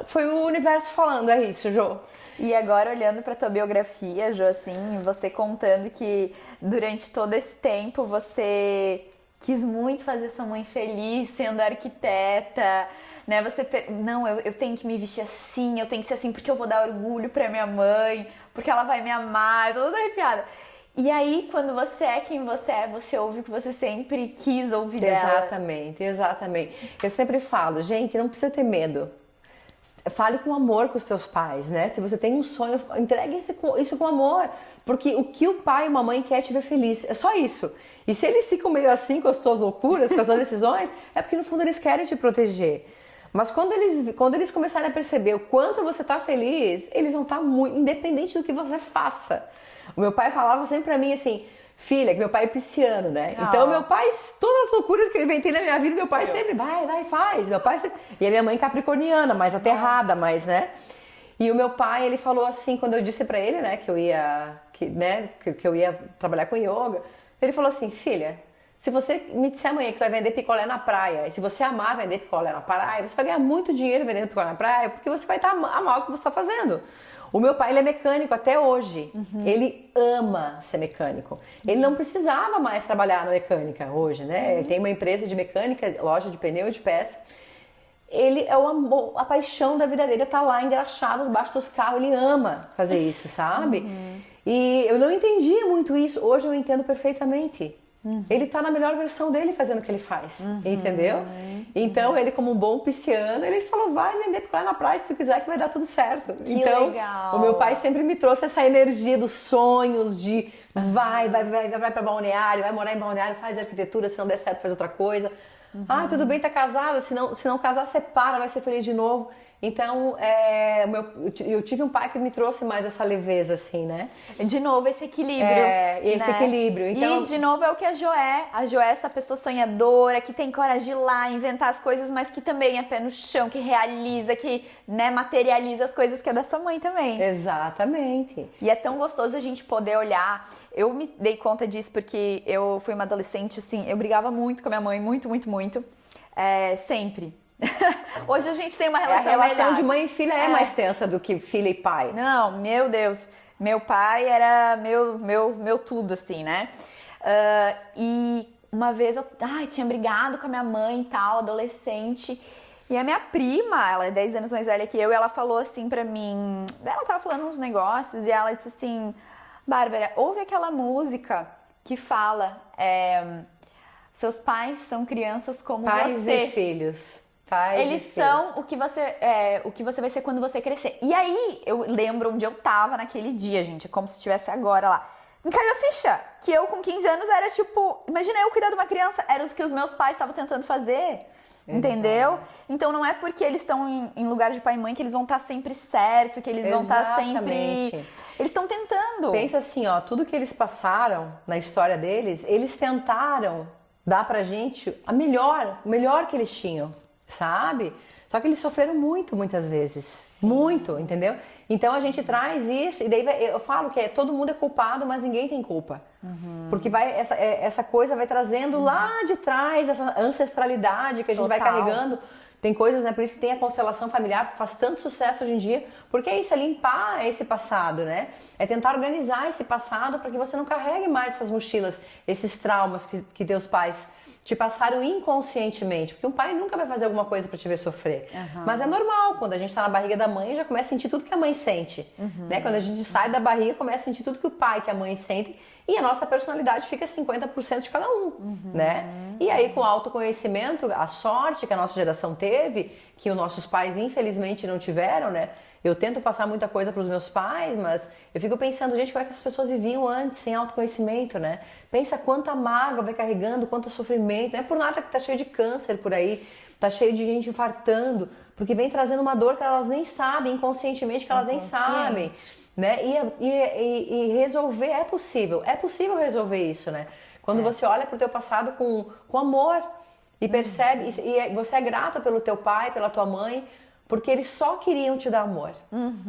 S2: Foi o universo falando, é isso, Jo.
S3: E agora, olhando pra tua biografia, Jo, assim, você contando que durante todo esse tempo você quis muito fazer sua mãe feliz sendo arquiteta, né? Não, eu tenho que me vestir assim, eu tenho que ser assim porque eu vou dar orgulho pra minha mãe, porque ela vai me amar, eu tô toda arrepiada. E aí, quando você é quem você ouve o que você sempre quis ouvir dela.
S2: Exatamente. Eu sempre falo, gente, não precisa ter medo. fale com amor com os teus pais, né? Se você tem um sonho, entregue isso com amor. Porque o que o pai e uma mãe quer é te ver feliz. É só isso. E se eles ficam meio assim com as suas loucuras, com as suas decisões, é porque no fundo eles querem te proteger. Mas quando eles começarem a perceber o quanto você tá feliz, eles vão estar muito, independente do que você faça. O meu pai falava sempre pra mim assim, filha, que meu pai é pisciano, né? Então meu pai, todas as loucuras que ele inventei na minha vida, meu pai sempre vai, faz. Meu pai sempre... E a minha mãe capricorniana, mais aterrada, mais, né? E o meu pai, ele falou assim, quando eu disse pra ele, né, que eu ia trabalhar com yoga, ele falou assim, filha, se você me disser amanhã que tu vai vender picolé na praia, e se você amar vender picolé na praia, você vai ganhar muito dinheiro vendendo picolé na praia, porque você vai amar o que você está fazendo. O meu pai, ele é mecânico até hoje. Ele ama ser mecânico. Ele não precisava mais trabalhar na mecânica hoje, né? Ele tem uma empresa de mecânica, loja de pneu e de peça. Ele é o amor, a paixão da vida dele, tá lá engraxado debaixo dos carros, ele ama fazer isso, sabe? E eu não entendia muito isso, hoje eu entendo perfeitamente. Ele tá na melhor versão dele fazendo o que ele faz, entendeu? Então ele, como um bom pisciano, ele falou, vai vender picolé na praia se tu quiser que vai dar tudo certo.
S3: Que
S2: então
S3: legal.
S2: O meu pai sempre me trouxe essa energia dos sonhos, de vai pra Balneário, vai morar em Balneário, faz arquitetura, se não der certo faz outra coisa. Ah, tudo bem, tá casada, se não casar, separa, vai ser feliz de novo. Então, eu tive um pai que me trouxe mais essa leveza, assim, né?
S3: De novo, esse equilíbrio.
S2: Esse equilíbrio. Então...
S3: E, de novo, é o que a Jo é. A Jo é essa pessoa sonhadora, que tem coragem de ir lá, inventar as coisas, mas que também é pé no chão, que realiza, que, né, materializa as coisas que é da sua mãe também.
S2: Exatamente.
S3: E é tão gostoso a gente poder olhar. Eu me dei conta disso porque eu fui uma adolescente, assim, eu brigava muito com a minha mãe, muito, muito, muito. Sempre. Hoje a gente tem uma relação
S2: A relação
S3: melhor.
S2: de mãe e filha é mais tensa do que filha e pai.
S3: Não, meu Deus. Meu pai era meu tudo, assim, né? E uma vez eu tinha brigado com a minha mãe e tal, adolescente. E a minha prima, ela é 10 anos mais velha que eu, e ela falou assim pra mim... Ela tava falando uns negócios e ela disse assim... Bárbara, ouve aquela música que fala... seus pais são crianças como
S2: pais
S3: você.
S2: E filhos.
S3: Eles são o que você vai ser quando você crescer. E aí, eu lembro onde eu tava naquele dia, gente. É como se estivesse agora lá. Me caiu a ficha. Que eu, com 15 anos, era tipo... Imagina eu cuidar de uma criança. Era o que os meus pais estavam tentando fazer. Entendeu? Então, não é porque eles estão em lugar de pai e mãe que eles vão estar sempre certo. Que eles vão estar sempre... Eles estão tentando.
S2: Pensa assim, ó. Tudo que eles passaram na história deles, eles tentaram dar pra gente o melhor que eles tinham. Sabe? Só que eles sofreram muito, muitas vezes. Sim. Muito, entendeu? Então a gente traz isso, e daí eu falo que todo mundo é culpado, mas ninguém tem culpa. Porque essa coisa vai trazendo lá de trás, essa ancestralidade que a gente vai carregando. Tem coisas, né? Por isso que tem a constelação familiar, que faz tanto sucesso hoje em dia, porque é isso, é limpar esse passado, né? É tentar organizar esse passado para que você não carregue mais essas mochilas, esses traumas que teus pais te passaram inconscientemente, porque um pai nunca vai fazer alguma coisa para te ver sofrer. Mas é normal, quando a gente tá na barriga da mãe, já começa a sentir tudo que a mãe sente, né? Quando a gente sai da barriga, começa a sentir tudo que o pai, que a mãe sentem, e a nossa personalidade fica 50% de cada um, né? E aí, com o autoconhecimento, a sorte que a nossa geração teve, que os nossos pais, infelizmente, não tiveram, né? Eu tento passar muita coisa para os meus pais, mas eu fico pensando, gente, como é que essas pessoas viviam antes, sem autoconhecimento, né? Pensa quanta mágoa vai carregando, quanto sofrimento. Não é por nada que tá cheio de câncer por aí, tá cheio de gente infartando, porque vem trazendo uma dor que elas nem sabem, inconscientemente que elas nem sabem, né? E resolver é possível resolver isso, né? Quando você olha pro teu passado com amor e percebe, e você é grato pelo teu pai, pela tua mãe, porque eles só queriam te dar amor.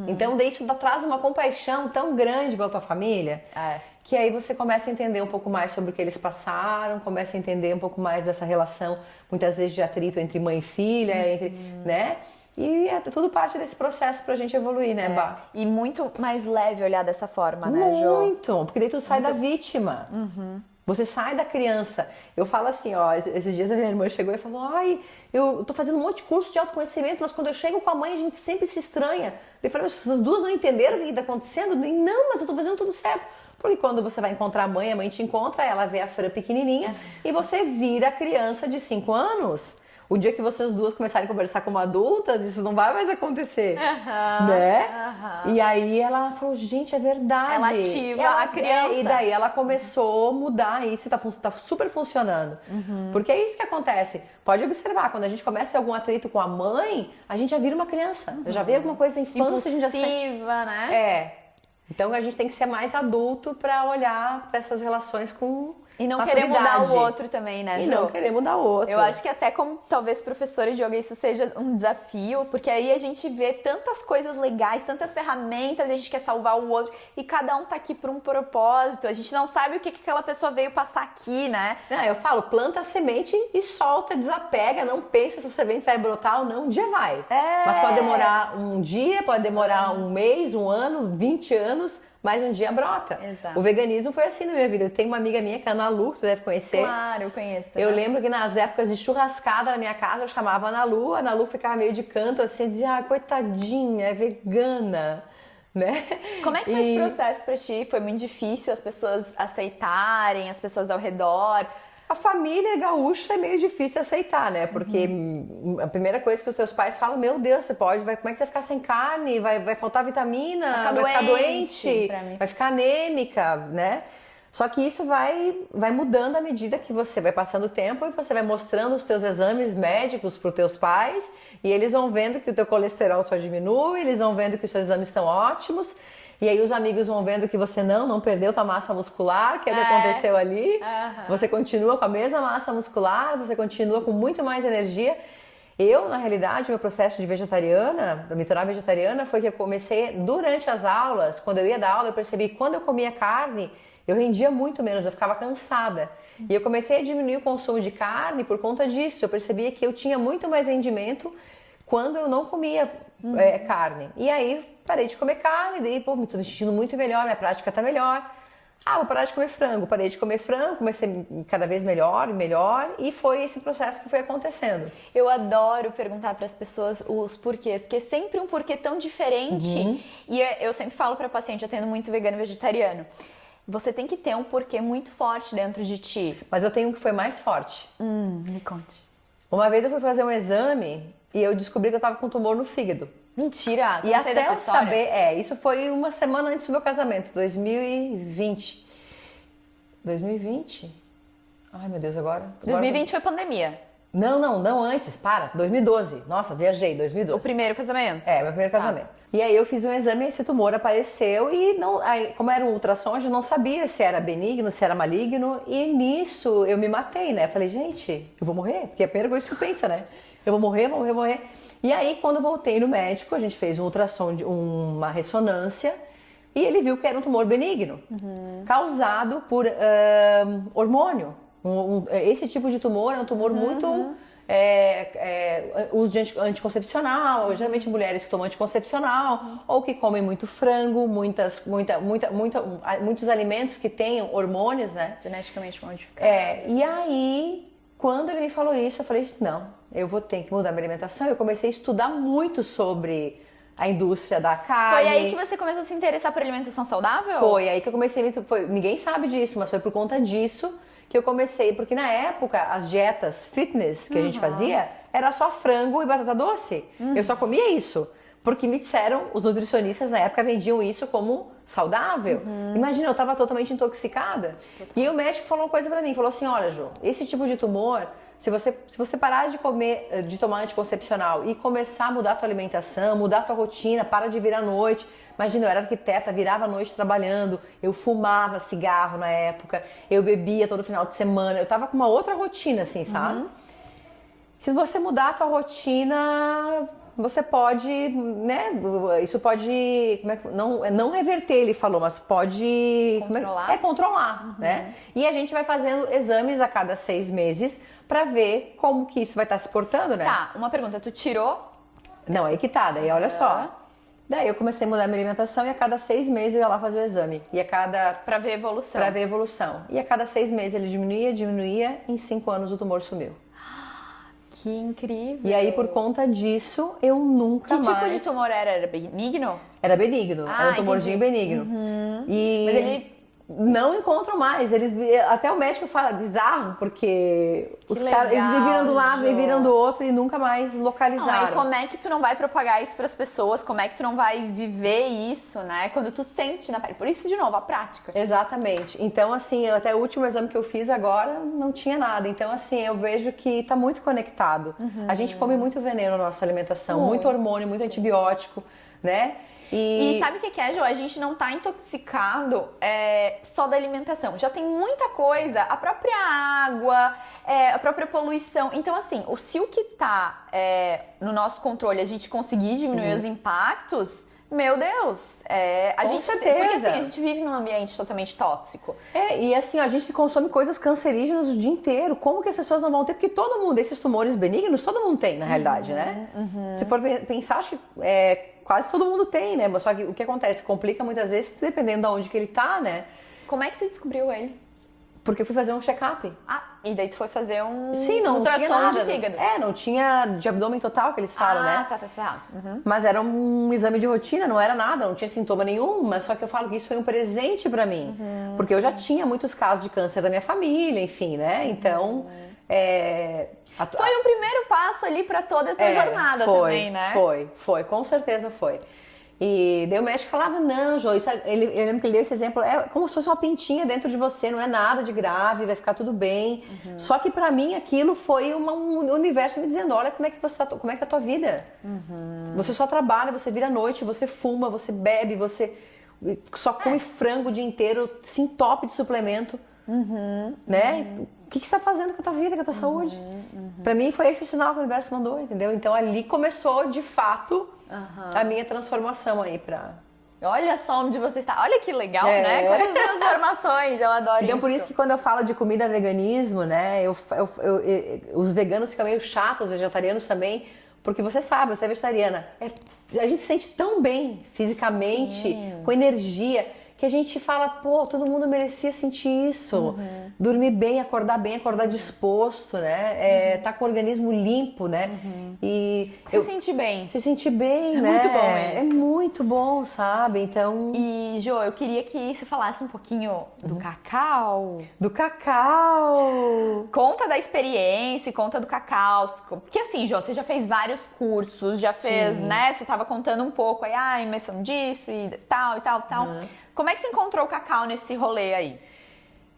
S2: Então, daí isso traz uma compaixão tão grande pela tua família, que aí você começa a entender um pouco mais sobre o que eles passaram, começa a entender um pouco mais dessa relação, muitas vezes de atrito entre mãe e filha, né? E é tudo parte desse processo pra gente evoluir, né, Bá?
S3: E muito mais leve olhar dessa forma, né, Jo?
S2: Muito, porque daí tu sai da vítima. Você sai da criança. Eu falo assim, ó, esses dias a minha irmã chegou e falou, ai, eu tô fazendo um monte de curso de autoconhecimento, mas quando eu chego com a mãe, a gente sempre se estranha. Eu falei, mas essas duas não entenderam o que tá acontecendo? Não, mas eu tô fazendo tudo certo. Porque quando você vai encontrar a mãe te encontra, ela vê a Fran pequenininha e você vira a criança de 5 anos. O dia que vocês duas começarem a conversar como adultas, isso não vai mais acontecer, né? E aí ela falou, gente, é verdade.
S3: Ela ativa a criança.
S2: E daí ela começou a mudar isso e tá super funcionando. Porque é isso que acontece. Pode observar, quando a gente começa algum atrito com a mãe, a gente já vira uma criança. Eu já vi alguma coisa da infância, a gente já
S3: Impulsiva, né?
S2: Então a gente tem que ser mais adulto para olhar para essas relações com
S3: E não querer mudar o outro também, né,
S2: E
S3: Jo?
S2: não querer mudar o outro.
S3: Eu acho que até como talvez professora de yoga isso seja um desafio, porque aí a gente vê tantas coisas legais, tantas ferramentas, a gente quer salvar o outro e cada um tá aqui por um propósito. A gente não sabe o que aquela pessoa veio passar aqui, né?
S2: Eu falo, planta a semente e solta, desapega, não pensa se essa semente vai brotar ou não, um dia vai. Mas pode demorar um dia, pode demorar um mês, um ano, 20 anos, mas um dia brota.
S3: Exato.
S2: O veganismo foi assim na minha vida. Eu tenho uma amiga minha que é a Ana Lu, que tu deve conhecer.
S3: Claro, eu conheço.
S2: Eu lembro que nas épocas de churrascada na minha casa, eu chamava a Ana Lu ficava meio de canto assim, dizia, coitadinha, é vegana, né?
S3: Como é que foi esse processo pra ti? Foi muito difícil as pessoas aceitarem, as pessoas ao redor?
S2: A família gaúcha é meio difícil aceitar, né? Porque a primeira coisa que os teus pais falam, meu Deus, como é que você vai ficar sem carne? Vai faltar vitamina? Vai ficar doente? Vai ficar anêmica, né? Só que isso vai mudando à medida que você vai passando o tempo e você vai mostrando os teus exames médicos para os teus pais e eles vão vendo que o teu colesterol só diminui, eles vão vendo que os seus exames estão ótimos. E aí os amigos vão vendo que você não perdeu tua massa muscular, que é o que aconteceu ali. Você continua com a mesma massa muscular, você continua com muito mais energia. Eu, na realidade, meu processo de vegetariana, para me tornar vegetariana, foi que eu comecei durante as aulas, quando eu ia dar aula, eu percebi que quando eu comia carne, eu rendia muito menos, eu ficava cansada. E eu comecei a diminuir o consumo de carne por conta disso. Eu percebia que eu tinha muito mais rendimento quando eu não comia carne. E aí parei de comer carne, daí me tô me sentindo muito melhor, minha prática tá melhor. Vou parar de comer frango. Parei de comer frango, comecei cada vez melhor e melhor, e foi esse processo que foi acontecendo.
S3: Eu adoro perguntar para as pessoas os porquês, porque é sempre um porquê tão diferente. E eu sempre falo para paciente, eu atendo muito vegano e vegetariano. Você tem que ter um porquê muito forte dentro de ti.
S2: Mas eu tenho um que foi mais forte.
S3: Me conte.
S2: Uma vez eu fui fazer um exame e eu descobri que eu tava com tumor no fígado.
S3: Mentira!
S2: E até eu saber, isso foi uma semana antes do meu casamento, 2020. 2020? Ai, meu Deus, agora
S3: 2020 foi pandemia.
S2: Não antes, 2012. Nossa, viajei, 2012.
S3: O primeiro casamento?
S2: Meu primeiro casamento. E aí eu fiz um exame e esse tumor apareceu e como era um ultrassom, eu não sabia se era benigno, se era maligno, e nisso eu me matei, né? Falei, gente, eu vou morrer, porque é a primeira coisa que tu pensa, né? Eu vou morrer. E aí, quando eu voltei no médico, a gente fez um ultrassom, uma ressonância, e ele viu que era um tumor benigno, causado por hormônio. Esse tipo de tumor é um tumor muito... uso de anticoncepcional, geralmente mulheres que tomam anticoncepcional, ou que comem muito frango, muitos alimentos que tenham hormônios, né?
S3: Geneticamente modificados.
S2: E aí... Quando ele me falou isso, eu falei, não, eu vou ter que mudar minha alimentação. Eu comecei a estudar muito sobre a indústria da carne.
S3: Foi aí que você começou a se interessar por alimentação saudável?
S2: Foi aí que eu comecei, ninguém sabe disso, mas foi por conta disso que eu comecei. Porque na época, as dietas fitness que a gente fazia, era só frango e batata doce. Eu só comia isso. Porque me disseram, os nutricionistas na época vendiam isso como saudável. Imagina, eu estava totalmente intoxicada. E o médico falou uma coisa pra mim, falou assim, olha, Jo, esse tipo de tumor, se você parar de tomar anticoncepcional e começar a mudar a tua alimentação, mudar a tua rotina, para de vir à noite. Imagina, eu era arquiteta, virava à noite trabalhando, eu fumava cigarro na época, eu bebia todo final de semana, eu tava com uma outra rotina, assim, sabe? Se você mudar a tua rotina... Você pode, né? Isso pode, não reverter, ele falou, mas pode
S3: controlar,
S2: controlar, né? E a gente vai fazendo exames a cada 6 meses para ver como que isso vai estar se portando, né?
S3: Tá, uma pergunta, tu tirou?
S2: Não, aí que tá, daí olha só. Daí eu comecei a mudar minha alimentação e a cada 6 meses eu ia lá fazer o exame. E a cada...
S3: Pra ver evolução.
S2: Pra ver evolução. E a cada 6 meses ele diminuía, em 5 anos o tumor sumiu.
S3: Que incrível!
S2: E aí, por conta disso, eu nunca mais...
S3: Que tipo de tumor era? Era benigno?
S2: Era benigno, era um tumorzinho benigno.
S3: Mas ele
S2: não encontram mais. Até o médico fala, bizarro, porque os caras, eles me viram do lado, me viram do outro e nunca mais localizaram.
S3: Não, e como é que tu não vai propagar isso para as pessoas? Como é que tu não vai viver isso, né? Quando tu sente na pele. Por isso, de novo, a prática.
S2: Exatamente. Então, assim, até o último exame que eu fiz agora não tinha nada. Então, assim, eu vejo que tá muito conectado. A gente come muito veneno na nossa alimentação, muito hormônio, muito antibiótico, né?
S3: E sabe o que é, Jo? A gente não tá intoxicado só da alimentação. Já tem muita coisa, a própria água, a própria poluição. Então, assim, se o que tá no nosso controle a gente conseguir diminuir os impactos, meu Deus,
S2: Com certeza.
S3: Porque assim, a gente vive num ambiente totalmente tóxico.
S2: E assim, a gente consome coisas cancerígenas o dia inteiro. Como que as pessoas não vão ter? Porque todo mundo, esses tumores benignos, todo mundo tem, na realidade, né? Se for pensar, acho que quase todo mundo tem, né? Mas só que o que acontece? Complica muitas vezes, dependendo de onde que ele tá, né?
S3: Como é que tu descobriu ele?
S2: Porque eu fui fazer um check-up.
S3: E daí tu foi fazer
S2: Sim, não tinha nada.
S3: de fígado.
S2: Não tinha de abdômen total, que eles falam, né?
S3: Tá.
S2: Mas era um exame de rotina, não era nada, não tinha sintoma nenhum, mas só que eu falo que isso foi um presente pra mim. Porque eu já tinha muitos casos de câncer da minha família, enfim, né? Então,
S3: Foi um primeiro passo ali pra toda a tua jornada também, né?
S2: Foi, com certeza foi. E daí o médico falava, não, Jô, eu lembro que ele deu esse exemplo, é como se fosse uma pintinha dentro de você, não é nada de grave, vai ficar tudo bem. Só que pra mim aquilo foi um universo me dizendo, olha como é que como é que é a tua vida. Você só trabalha, você vira à noite, você fuma, você bebe, você só come frango o dia inteiro, se entope de suplemento. Né? O que você está fazendo com a tua vida, com a tua saúde? Pra mim foi esse o sinal que o universo mandou, entendeu? Então ali começou de fato a minha transformação aí pra...
S3: Olha só onde você está. Olha que legal, né? Quantas transformações, eu adoro
S2: então, por isso que quando eu falo de comida veganismo, né? Os veganos ficam meio chatos, os vegetarianos também, porque você sabe, você é vegetariana. A gente se sente tão bem fisicamente, com energia, que a gente fala, pô, todo mundo merecia sentir isso. Dormir bem, acordar disposto, né? Tá com o organismo limpo, né? E
S3: se sentir bem.
S2: Se sentir bem,
S3: né?
S2: Muito bom,
S3: É
S2: muito bom, sabe? Então...
S3: E, Jo, eu queria que você falasse um pouquinho do cacau.
S2: Do cacau!
S3: Conta da experiência, conta do cacau. Porque assim, Jo, você já fez vários cursos, já fez, né? Você tava contando um pouco aí, a imersão disso e tal. Como é que você encontrou o cacau nesse rolê aí?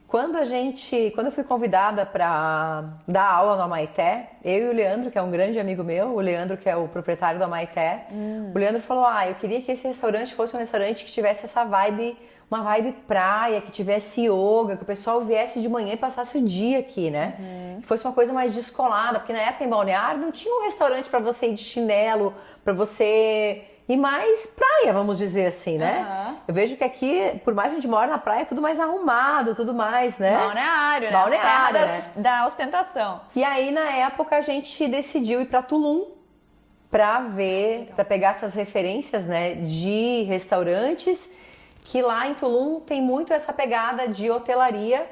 S2: Quando eu fui convidada para dar aula no Amaité, eu e o Leandro, que é um grande amigo meu, o Leandro que é o proprietário do Amaité, o Leandro falou, eu queria que esse restaurante fosse um restaurante que tivesse essa vibe, uma vibe praia, que tivesse yoga, que o pessoal viesse de manhã e passasse o dia aqui, né? Que fosse uma coisa mais descolada, porque na época em Balneário não tinha um restaurante para você ir de chinelo, para você... E mais praia, vamos dizer assim, né? Eu vejo que aqui, por mais que a gente mora na praia, é tudo mais arrumado, tudo mais, né?
S3: Balneário, né?
S2: Balneário,
S3: da ostentação.
S2: E aí, na época, a gente decidiu ir pra Tulum pra pegar essas referências, né? De restaurantes, que lá em Tulum tem muito essa pegada de hotelaria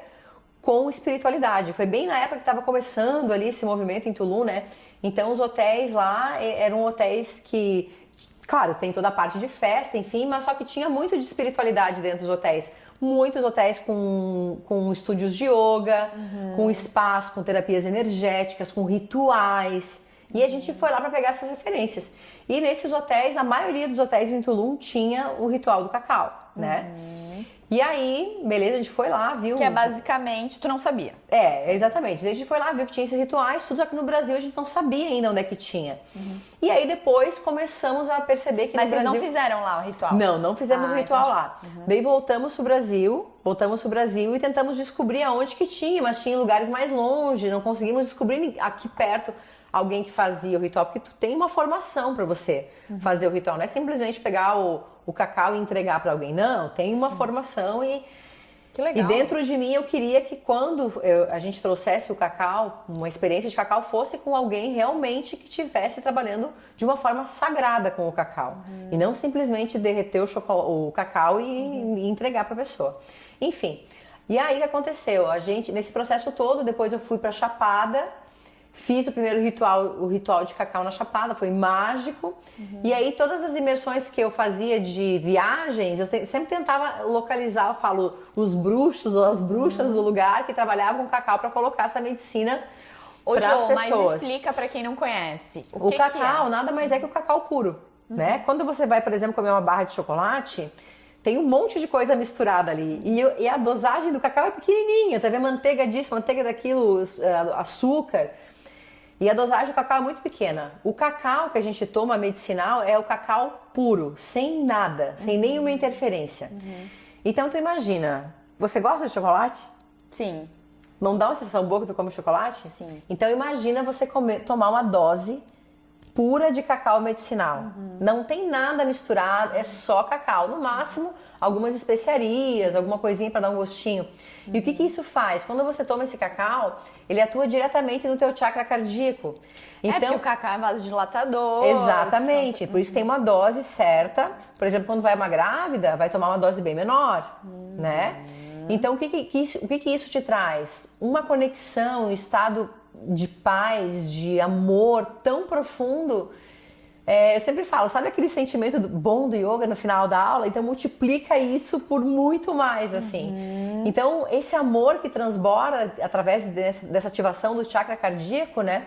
S2: com espiritualidade. Foi bem na época que estava começando ali esse movimento em Tulum, né? Então, os hotéis lá eram hotéis que... Claro, tem toda a parte de festa, enfim, mas só que tinha muito de espiritualidade dentro dos hotéis. Muitos hotéis com estúdios de yoga, com spas, com terapias energéticas, com rituais. E a gente foi lá para pegar essas referências. E nesses hotéis, a maioria dos hotéis em Tulum tinha o ritual do cacau, né? E aí, beleza, a gente foi lá, viu...
S3: Que é basicamente, tu não sabia.
S2: Exatamente. A gente foi lá, viu que tinha esses rituais, tudo aqui no Brasil a gente não sabia ainda onde é que tinha. E aí depois começamos a perceber que
S3: no
S2: Brasil...
S3: Mas vocês não fizeram lá o ritual?
S2: Não fizemos o ritual lá. Daí voltamos pro Brasil e tentamos descobrir aonde que tinha, mas tinha em lugares mais longe, não conseguimos descobrir aqui perto alguém que fazia o ritual, porque tu tem uma formação para você fazer o ritual, não é simplesmente pegar o cacau e entregar para alguém, não, tem uma formação
S3: Que legal.
S2: E dentro de mim eu queria que quando a gente trouxesse o cacau, uma experiência de cacau, fosse com alguém realmente que estivesse trabalhando de uma forma sagrada com o cacau. E não simplesmente derreter o cacau e entregar para a pessoa. Enfim, e aí o que aconteceu? A gente, nesse processo todo, depois eu fui para Chapada, Fiz o primeiro ritual, o ritual de cacau na Chapada, foi mágico. E aí todas as imersões que eu fazia de viagens, eu sempre tentava localizar, eu falo, os bruxos ou as bruxas do lugar que trabalhavam com cacau para colocar essa medicina para as pessoas.
S3: Mas explica para quem não conhece.
S2: O cacau nada mais é que o cacau puro, né? Quando você vai, por exemplo, comer uma barra de chocolate, tem um monte de coisa misturada ali. E a dosagem do cacau é pequenininha. Tá vendo? Manteiga disso, manteiga daquilo, açúcar. E a dosagem do cacau é muito pequena. O cacau que a gente toma medicinal é o cacau puro, sem nada, sem nenhuma interferência. Então tu imagina, você gosta de chocolate?
S3: Sim.
S2: Não dá uma sensação boa que tu come chocolate?
S3: Sim.
S2: Então imagina você tomar uma dose pura de cacau medicinal. Não tem nada misturado, é só cacau. No máximo, algumas especiarias, alguma coisinha para dar um gostinho. E o que isso faz? Quando você toma esse cacau, ele atua diretamente no teu chakra cardíaco.
S3: Então, porque o cacau é vasodilatador.
S2: Exatamente. Por isso tem uma dose certa. Por exemplo, quando vai uma grávida, vai tomar uma dose bem menor, né? Então, o que isso te traz? Uma conexão, um estado de paz, de amor tão profundo. Eu sempre falo, sabe aquele sentimento bom do yoga no final da aula? Então multiplica isso por muito mais, assim. Então esse amor que transborda através dessa ativação do chakra cardíaco, né?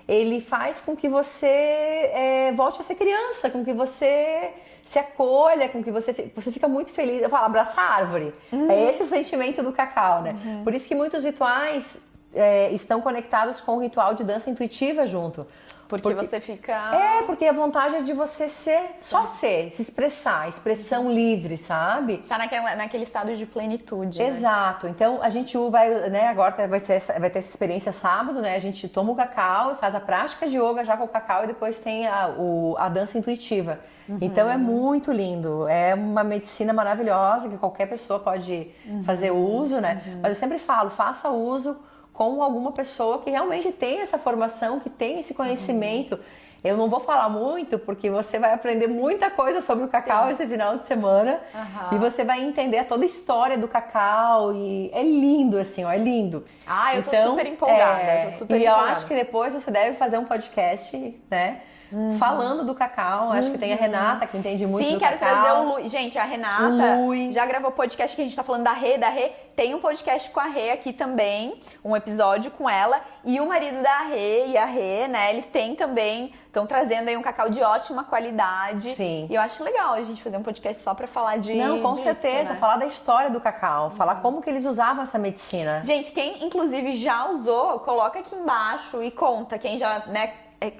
S2: Ele faz com que você volte a ser criança, com que você se acolha, com que você fica muito feliz. Eu falo, abraça a árvore. É esse o sentimento do cacau, né? Por isso que muitos rituais estão conectados com o ritual de dança intuitiva junto.
S3: Porque você fica...
S2: porque a vontade é de você se expressar, expressão livre, sabe?
S3: Tá naquele estado de plenitude,
S2: Exato. Né? Então, a gente vai, né, agora vai ter essa experiência sábado, né? A gente toma o cacau e faz a prática de yoga já com o cacau e depois tem a dança intuitiva. Então, é muito lindo. É uma medicina maravilhosa que qualquer pessoa pode fazer uso, né? Mas eu sempre falo, faça uso com alguma pessoa que realmente tem essa formação, que tem esse conhecimento. Eu não vou falar muito, porque você vai aprender muita coisa sobre o cacau esse final de semana. E você vai entender toda a história do cacau. E é lindo, assim, ó, é lindo.
S3: Eu tô super empolgada.
S2: Eu acho que depois você deve fazer um podcast, né? Falando do cacau, acho que tem a Renata que entende muito do cacau.
S3: Sim, quero trazer o Lui. Gente, a Renata já gravou podcast que a gente tá falando da Rê. Tem um podcast com a Rê aqui também, um episódio com ela. E o marido da Rê e a Rê, né, eles têm também, estão trazendo aí um cacau de ótima qualidade.
S2: Sim.
S3: E eu acho legal a gente fazer um podcast só pra falar disso.
S2: Não, com certeza,
S3: né?
S2: falar da história do cacau, falar como que eles usavam essa medicina.
S3: Gente, quem inclusive já usou, coloca aqui embaixo e conta. Quem já, né,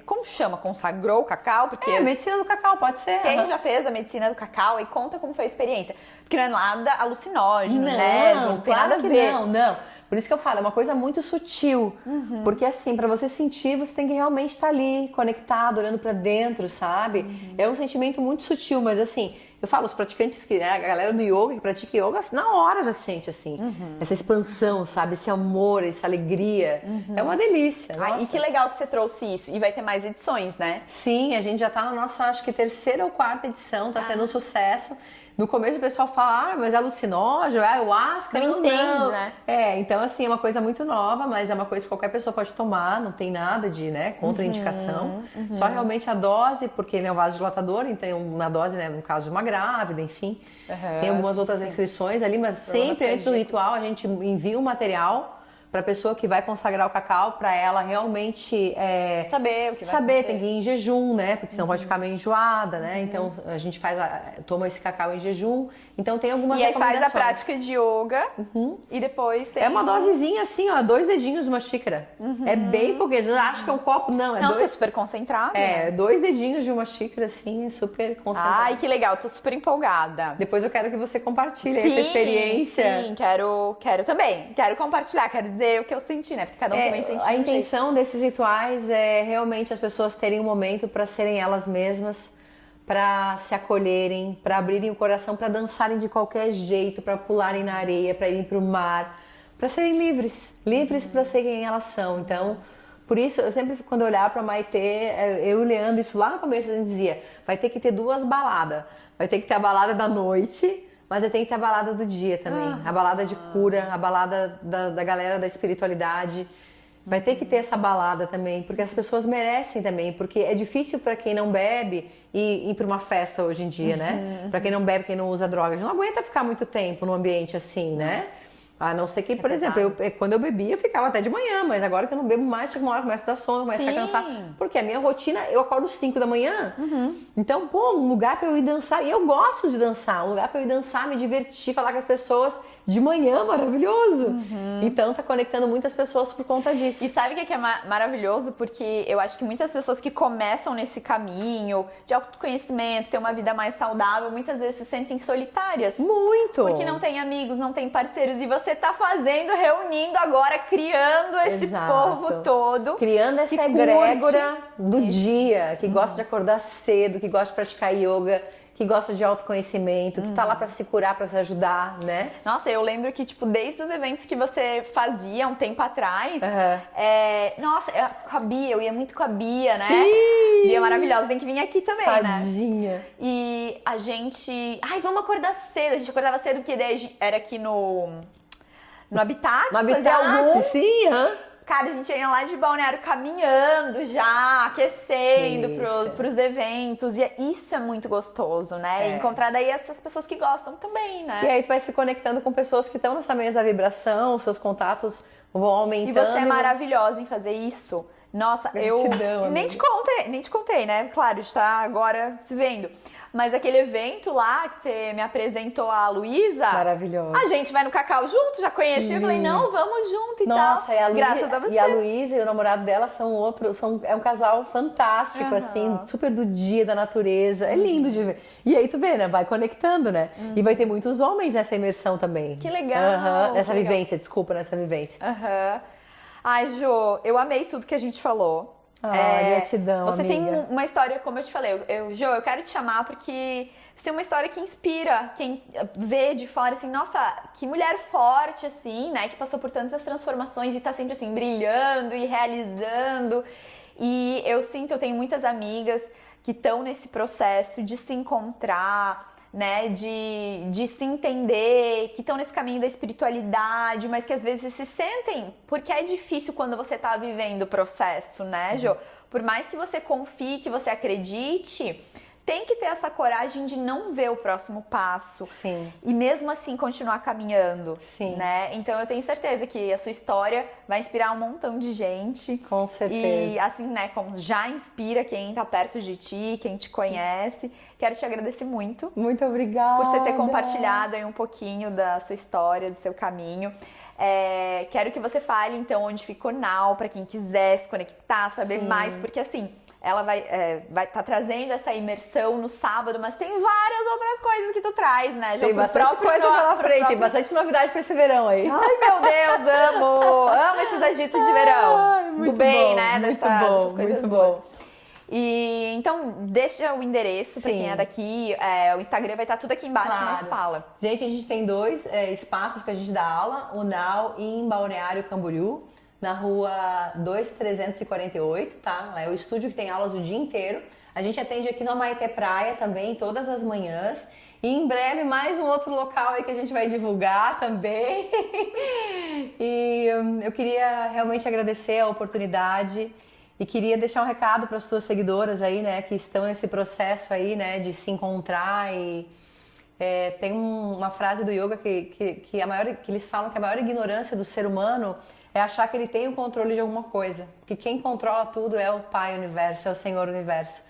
S3: como chama? Consagrou o cacau? Porque
S2: a medicina do cacau, pode ser.
S3: Quem já fez a medicina do cacau e conta como foi a experiência. Porque não é nada alucinógeno, né? Não tem nada a ver.
S2: Não. Por isso que eu falo, é uma coisa muito sutil. Porque assim, pra você sentir, você tem que realmente estar ali, conectado, olhando pra dentro, sabe? É um sentimento muito sutil, mas assim, eu falo, os praticantes, né, a galera do yoga que pratica yoga, na hora já sente assim, essa expansão, sabe? Esse amor, essa alegria. É uma delícia.
S3: E que legal que você trouxe isso. E vai ter mais edições, né?
S2: Sim, a gente já tá na nossa, acho que 3ª ou 4ª edição, tá sendo um sucesso. No começo o pessoal fala, mas é alucinógeno, é ayahuasca,
S3: não entende, né?
S2: Então assim, é uma coisa muito nova, mas é uma coisa que qualquer pessoa pode tomar, não tem nada de, né, contraindicação. Só realmente a dose, porque ele é um vasodilatador, então uma dose, né, no caso de uma grávida, enfim. Tem algumas outras restrições ali, mas sempre antes do ritual a gente envia um material para a pessoa que vai consagrar o cacau, para ela realmente
S3: saber o que vai
S2: acontecer. Tem que ir em jejum, né? Porque senão pode ficar meio enjoada, né? Então a gente toma esse cacau em jejum. Então tem algumas recomendações.
S3: E aí faz a prática de yoga e depois tem...
S2: É uma dosezinha assim, ó, 2 dedinhos de uma xícara. É bem porque já acha que é um copo, não.
S3: Não, tô super concentrado.
S2: Né? 2 dedinhos de uma xícara, assim, super concentrado.
S3: Ai, que legal, tô super empolgada.
S2: Depois eu quero que você compartilhe essa experiência.
S3: Sim, quero também. Quero compartilhar, quero dizer o que eu senti, né? Porque cada um também sente.
S2: A intenção desses rituais é realmente as pessoas terem um momento para serem elas mesmas, para se acolherem, para abrirem o coração, para dançarem de qualquer jeito, para pularem na areia, para irem para o mar, para serem livres para serem quem elas são. Então, por isso, eu sempre, quando eu olhar para Maitê, eu olhando isso lá no começo, a gente dizia, vai ter que ter 2 baladas. Vai ter que ter a balada da noite, mas tem que ter a balada do dia também. A balada de cura, a balada da galera da espiritualidade. Vai ter que ter essa balada também, porque as pessoas merecem também, porque é difícil para quem não bebe ir para uma festa hoje em dia, né? Para quem não bebe, quem não usa drogas, não aguenta ficar muito tempo num ambiente assim, né? A não ser que, por exemplo, quando eu bebia, eu ficava até de manhã, mas agora que eu não bebo mais, chega uma hora, começa a dar sono, começa a ficar cansada. Porque a minha rotina, eu acordo 5 da manhã, então, pô, um lugar pra eu ir dançar, e eu gosto de dançar, um lugar pra eu ir dançar, me divertir, falar com as pessoas de manhã, maravilhoso. Então, tá conectando muitas pessoas por conta disso.
S3: E sabe o que é maravilhoso? Porque eu acho que muitas pessoas que começam nesse caminho de autoconhecimento, ter uma vida mais saudável, muitas vezes se sentem solitárias.
S2: Muito!
S3: Porque não tem amigos, não tem parceiros. E você tá fazendo, reunindo agora, criando esse povo todo.
S2: Criando essa egrégora do dia, que gosta de acordar cedo, que gosta de praticar yoga, que gosta de autoconhecimento, que tá lá pra se curar, pra se ajudar, né?
S3: Nossa, eu lembro que, tipo, desde os eventos que você fazia um tempo atrás, nossa, com a Bia, eu ia muito com a Bia, né?
S2: Sim!
S3: Bia maravilhosa, tem que vir aqui também,
S2: Tadinha.
S3: né? E a gente, vamos acordar cedo, a gente acordava cedo, porque daí era aqui no Habitat.
S2: No Habitat, sim,
S3: Cara, a gente ia lá de Balneário caminhando já, aquecendo pros eventos. E isso é muito gostoso, né? Encontrar daí essas pessoas que gostam também, né?
S2: E aí tu vai se conectando com pessoas que estão nessa mesma vibração, seus contatos vão aumentando.
S3: E você é maravilhosa em fazer isso. Nossa,
S2: Gratidão,
S3: nem te contei, né? Claro, está agora se vendo. Mas aquele evento lá que você me apresentou a Luísa.
S2: Maravilhosa.
S3: A gente vai no Cacau junto, já conheci. Eu falei, não, vamos junto e
S2: Nossa,
S3: tal. Graças a você.
S2: E a Luísa e o namorado dela é um casal fantástico, assim, super do dia, da natureza. É lindo de ver. E aí tu vê, né? Vai conectando, né? E vai ter muitos homens nessa imersão também.
S3: Que legal.
S2: Nessa vivência, desculpa, nessa vivência.
S3: Ai, Jo, eu amei tudo que a gente falou.
S2: Gratidão,
S3: você
S2: amiga.
S3: tem uma história, como eu te falei, Jo, eu quero te chamar porque você tem uma história que inspira quem vê de fora, assim, nossa, que mulher forte, assim, né, que passou por tantas transformações e tá sempre, assim, brilhando e realizando. E eu tenho muitas amigas que estão nesse processo de se encontrar, né, de se entender, que estão nesse caminho da espiritualidade, mas que às vezes se sentem, porque é difícil quando você tá vivendo o processo, né, Jo? Por mais que você confie, que você acredite, tem que ter essa coragem de não ver o próximo passo.
S2: Sim.
S3: E mesmo assim continuar caminhando.
S2: Sim.
S3: Né? Então eu tenho certeza que a sua história vai inspirar um montão de gente.
S2: Com certeza.
S3: E assim, né, como já inspira quem tá perto de ti, quem te conhece. Quero te agradecer muito.
S2: Muito obrigada.
S3: Por você ter compartilhado aí um pouquinho da sua história, do seu caminho. Quero que você fale então onde fica o Now, para quem quiser se conectar, saber mais, porque assim, ela vai tá trazendo essa imersão no sábado, mas tem várias outras coisas que tu traz, né?
S2: Tem bastante coisa pela frente, tem bastante novidade pra esse verão aí.
S3: Ai, meu Deus, amo esses agitos de verão.
S2: Ai, muito
S3: do bem,
S2: bom,
S3: né?
S2: Muito
S3: Dessas
S2: bom,
S3: coisas
S2: muito
S3: boas.
S2: bom.
S3: E então, deixa o endereço pra quem é daqui. O Instagram vai estar tudo aqui embaixo, mas fala.
S2: Gente, a gente tem 2 espaços que a gente dá aula, o Now em Balneário Camboriú, na rua 2348, tá? É o estúdio que tem aulas o dia inteiro. A gente atende aqui no Amaité Praia também, todas as manhãs. E em breve mais um outro local aí que a gente vai divulgar também. E eu queria realmente agradecer a oportunidade e queria deixar um recado para as suas seguidoras aí, né, que estão nesse processo aí, né, de se encontrar. E tem uma frase do yoga que eles falam que a maior ignorância do ser humano é achar que ele tem o controle de alguma coisa, que quem controla tudo é o Pai Universo, é o Senhor Universo.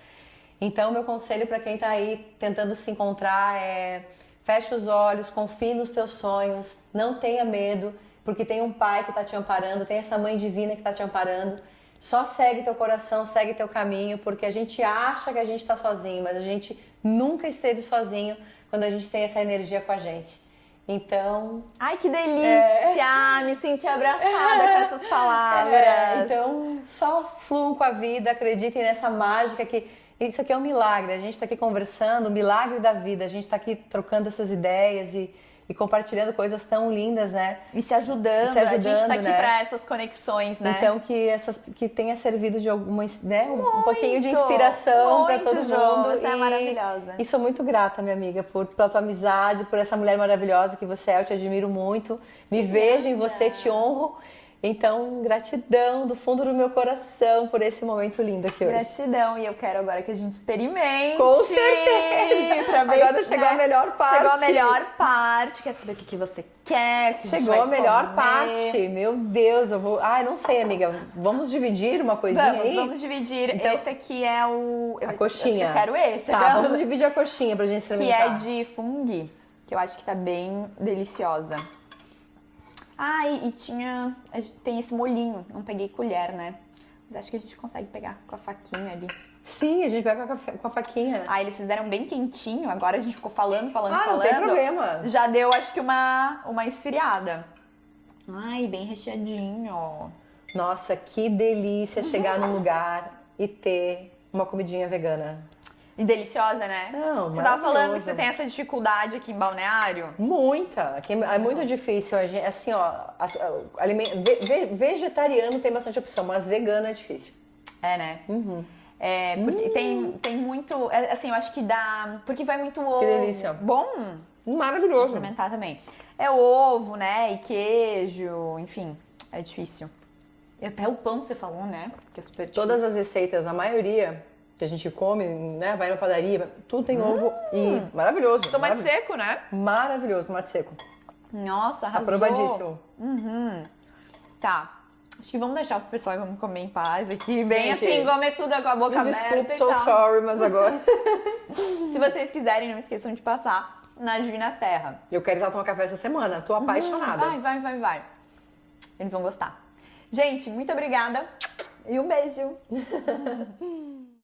S2: Então, meu conselho para quem está aí tentando se encontrar é: feche os olhos, confie nos teus sonhos, não tenha medo, porque tem um Pai que está te amparando, tem essa Mãe Divina que está te amparando. Só segue teu coração, segue teu caminho, porque a gente acha que a gente está sozinho, mas a gente nunca esteve sozinho quando a gente tem essa energia com a gente. Então...
S3: Ai, que delícia! Me senti abraçada com essas palavras.
S2: Então, só fluam com a vida, acreditem nessa mágica que... Isso aqui é um milagre, a gente está aqui conversando, o milagre da vida, a gente está aqui trocando essas ideias e compartilhando coisas tão lindas, né?
S3: E se ajudando, a gente está aqui para essas conexões, né?
S2: Então que tenha servido de alguma, né, um pouquinho de inspiração para todo mundo.
S3: Você é maravilhosa.
S2: E sou muito grata, minha amiga, pela tua amizade, por essa mulher maravilhosa que você é, eu te admiro muito. Me vejo em você, te honro. Então, gratidão do fundo do meu coração por esse momento lindo aqui hoje.
S3: Gratidão, e eu quero agora que a gente experimente.
S2: Com certeza!
S3: Pra ver,
S2: Agora chegou a melhor parte.
S3: Chegou a melhor parte. Quero saber o que você quer. O que
S2: Chegou
S3: vai
S2: a melhor
S3: comer.
S2: parte. Meu Deus, eu vou. Ai, não sei, amiga. Vamos dividir uma coisinha aí?
S3: Vamos dividir.
S2: Então,
S3: esse aqui é o.
S2: A coxinha.
S3: Acho que eu quero esse.
S2: Tá,
S3: né?
S2: vamos dividir a coxinha pra gente
S3: Que
S2: experimentar.
S3: é de fungi, que eu acho que tá bem deliciosa. Ah, e tem esse molhinho, não peguei colher, né? Mas acho que a gente consegue pegar com a faquinha ali.
S2: Sim, a gente pega com a faquinha.
S3: Ah, eles fizeram bem quentinho, agora a gente ficou falando.
S2: Não tem problema.
S3: Já deu, acho que uma esfriada. Ai, bem recheadinho.
S2: Nossa, que delícia chegar num lugar e ter uma comidinha vegana.
S3: E deliciosa, né?
S2: Não,
S3: Você tava falando que
S2: maravilhoso.
S3: você tem essa dificuldade aqui em Balneário?
S2: Muita. É muito difícil. Assim, ó, vegetariano tem bastante opção, mas vegano é difícil.
S3: É, né?
S2: Uhum.
S3: É, porque tem muito. Assim, eu acho que dá. Porque vai muito ovo.
S2: Que delícia.
S3: Bom vou
S2: Maravilhoso.
S3: experimentar também. É ovo, né? E queijo, enfim. É difícil. E até o pão você falou, né? Que é super difícil.
S2: Todas as receitas, a maioria que a gente come, né? Vai na padaria, tudo tem ovo e maravilhoso.
S3: Tomate seco, né?
S2: Maravilhoso, tomate seco.
S3: Nossa, arrasou.
S2: Aprovadíssimo.
S3: Tá. Acho que vamos deixar pro pessoal e vamos comer em paz aqui. Bem
S2: Gente,
S3: assim, comer tudo com a boca
S2: Me
S3: aberta
S2: desculpe,
S3: e
S2: so
S3: tal.
S2: sorry, mas agora
S3: Se vocês quiserem, não esqueçam de passar na Divina Terra.
S2: eu quero ir lá tomar café essa semana. Tô apaixonada.
S3: Vai. Eles vão gostar. Gente, muito obrigada e um beijo.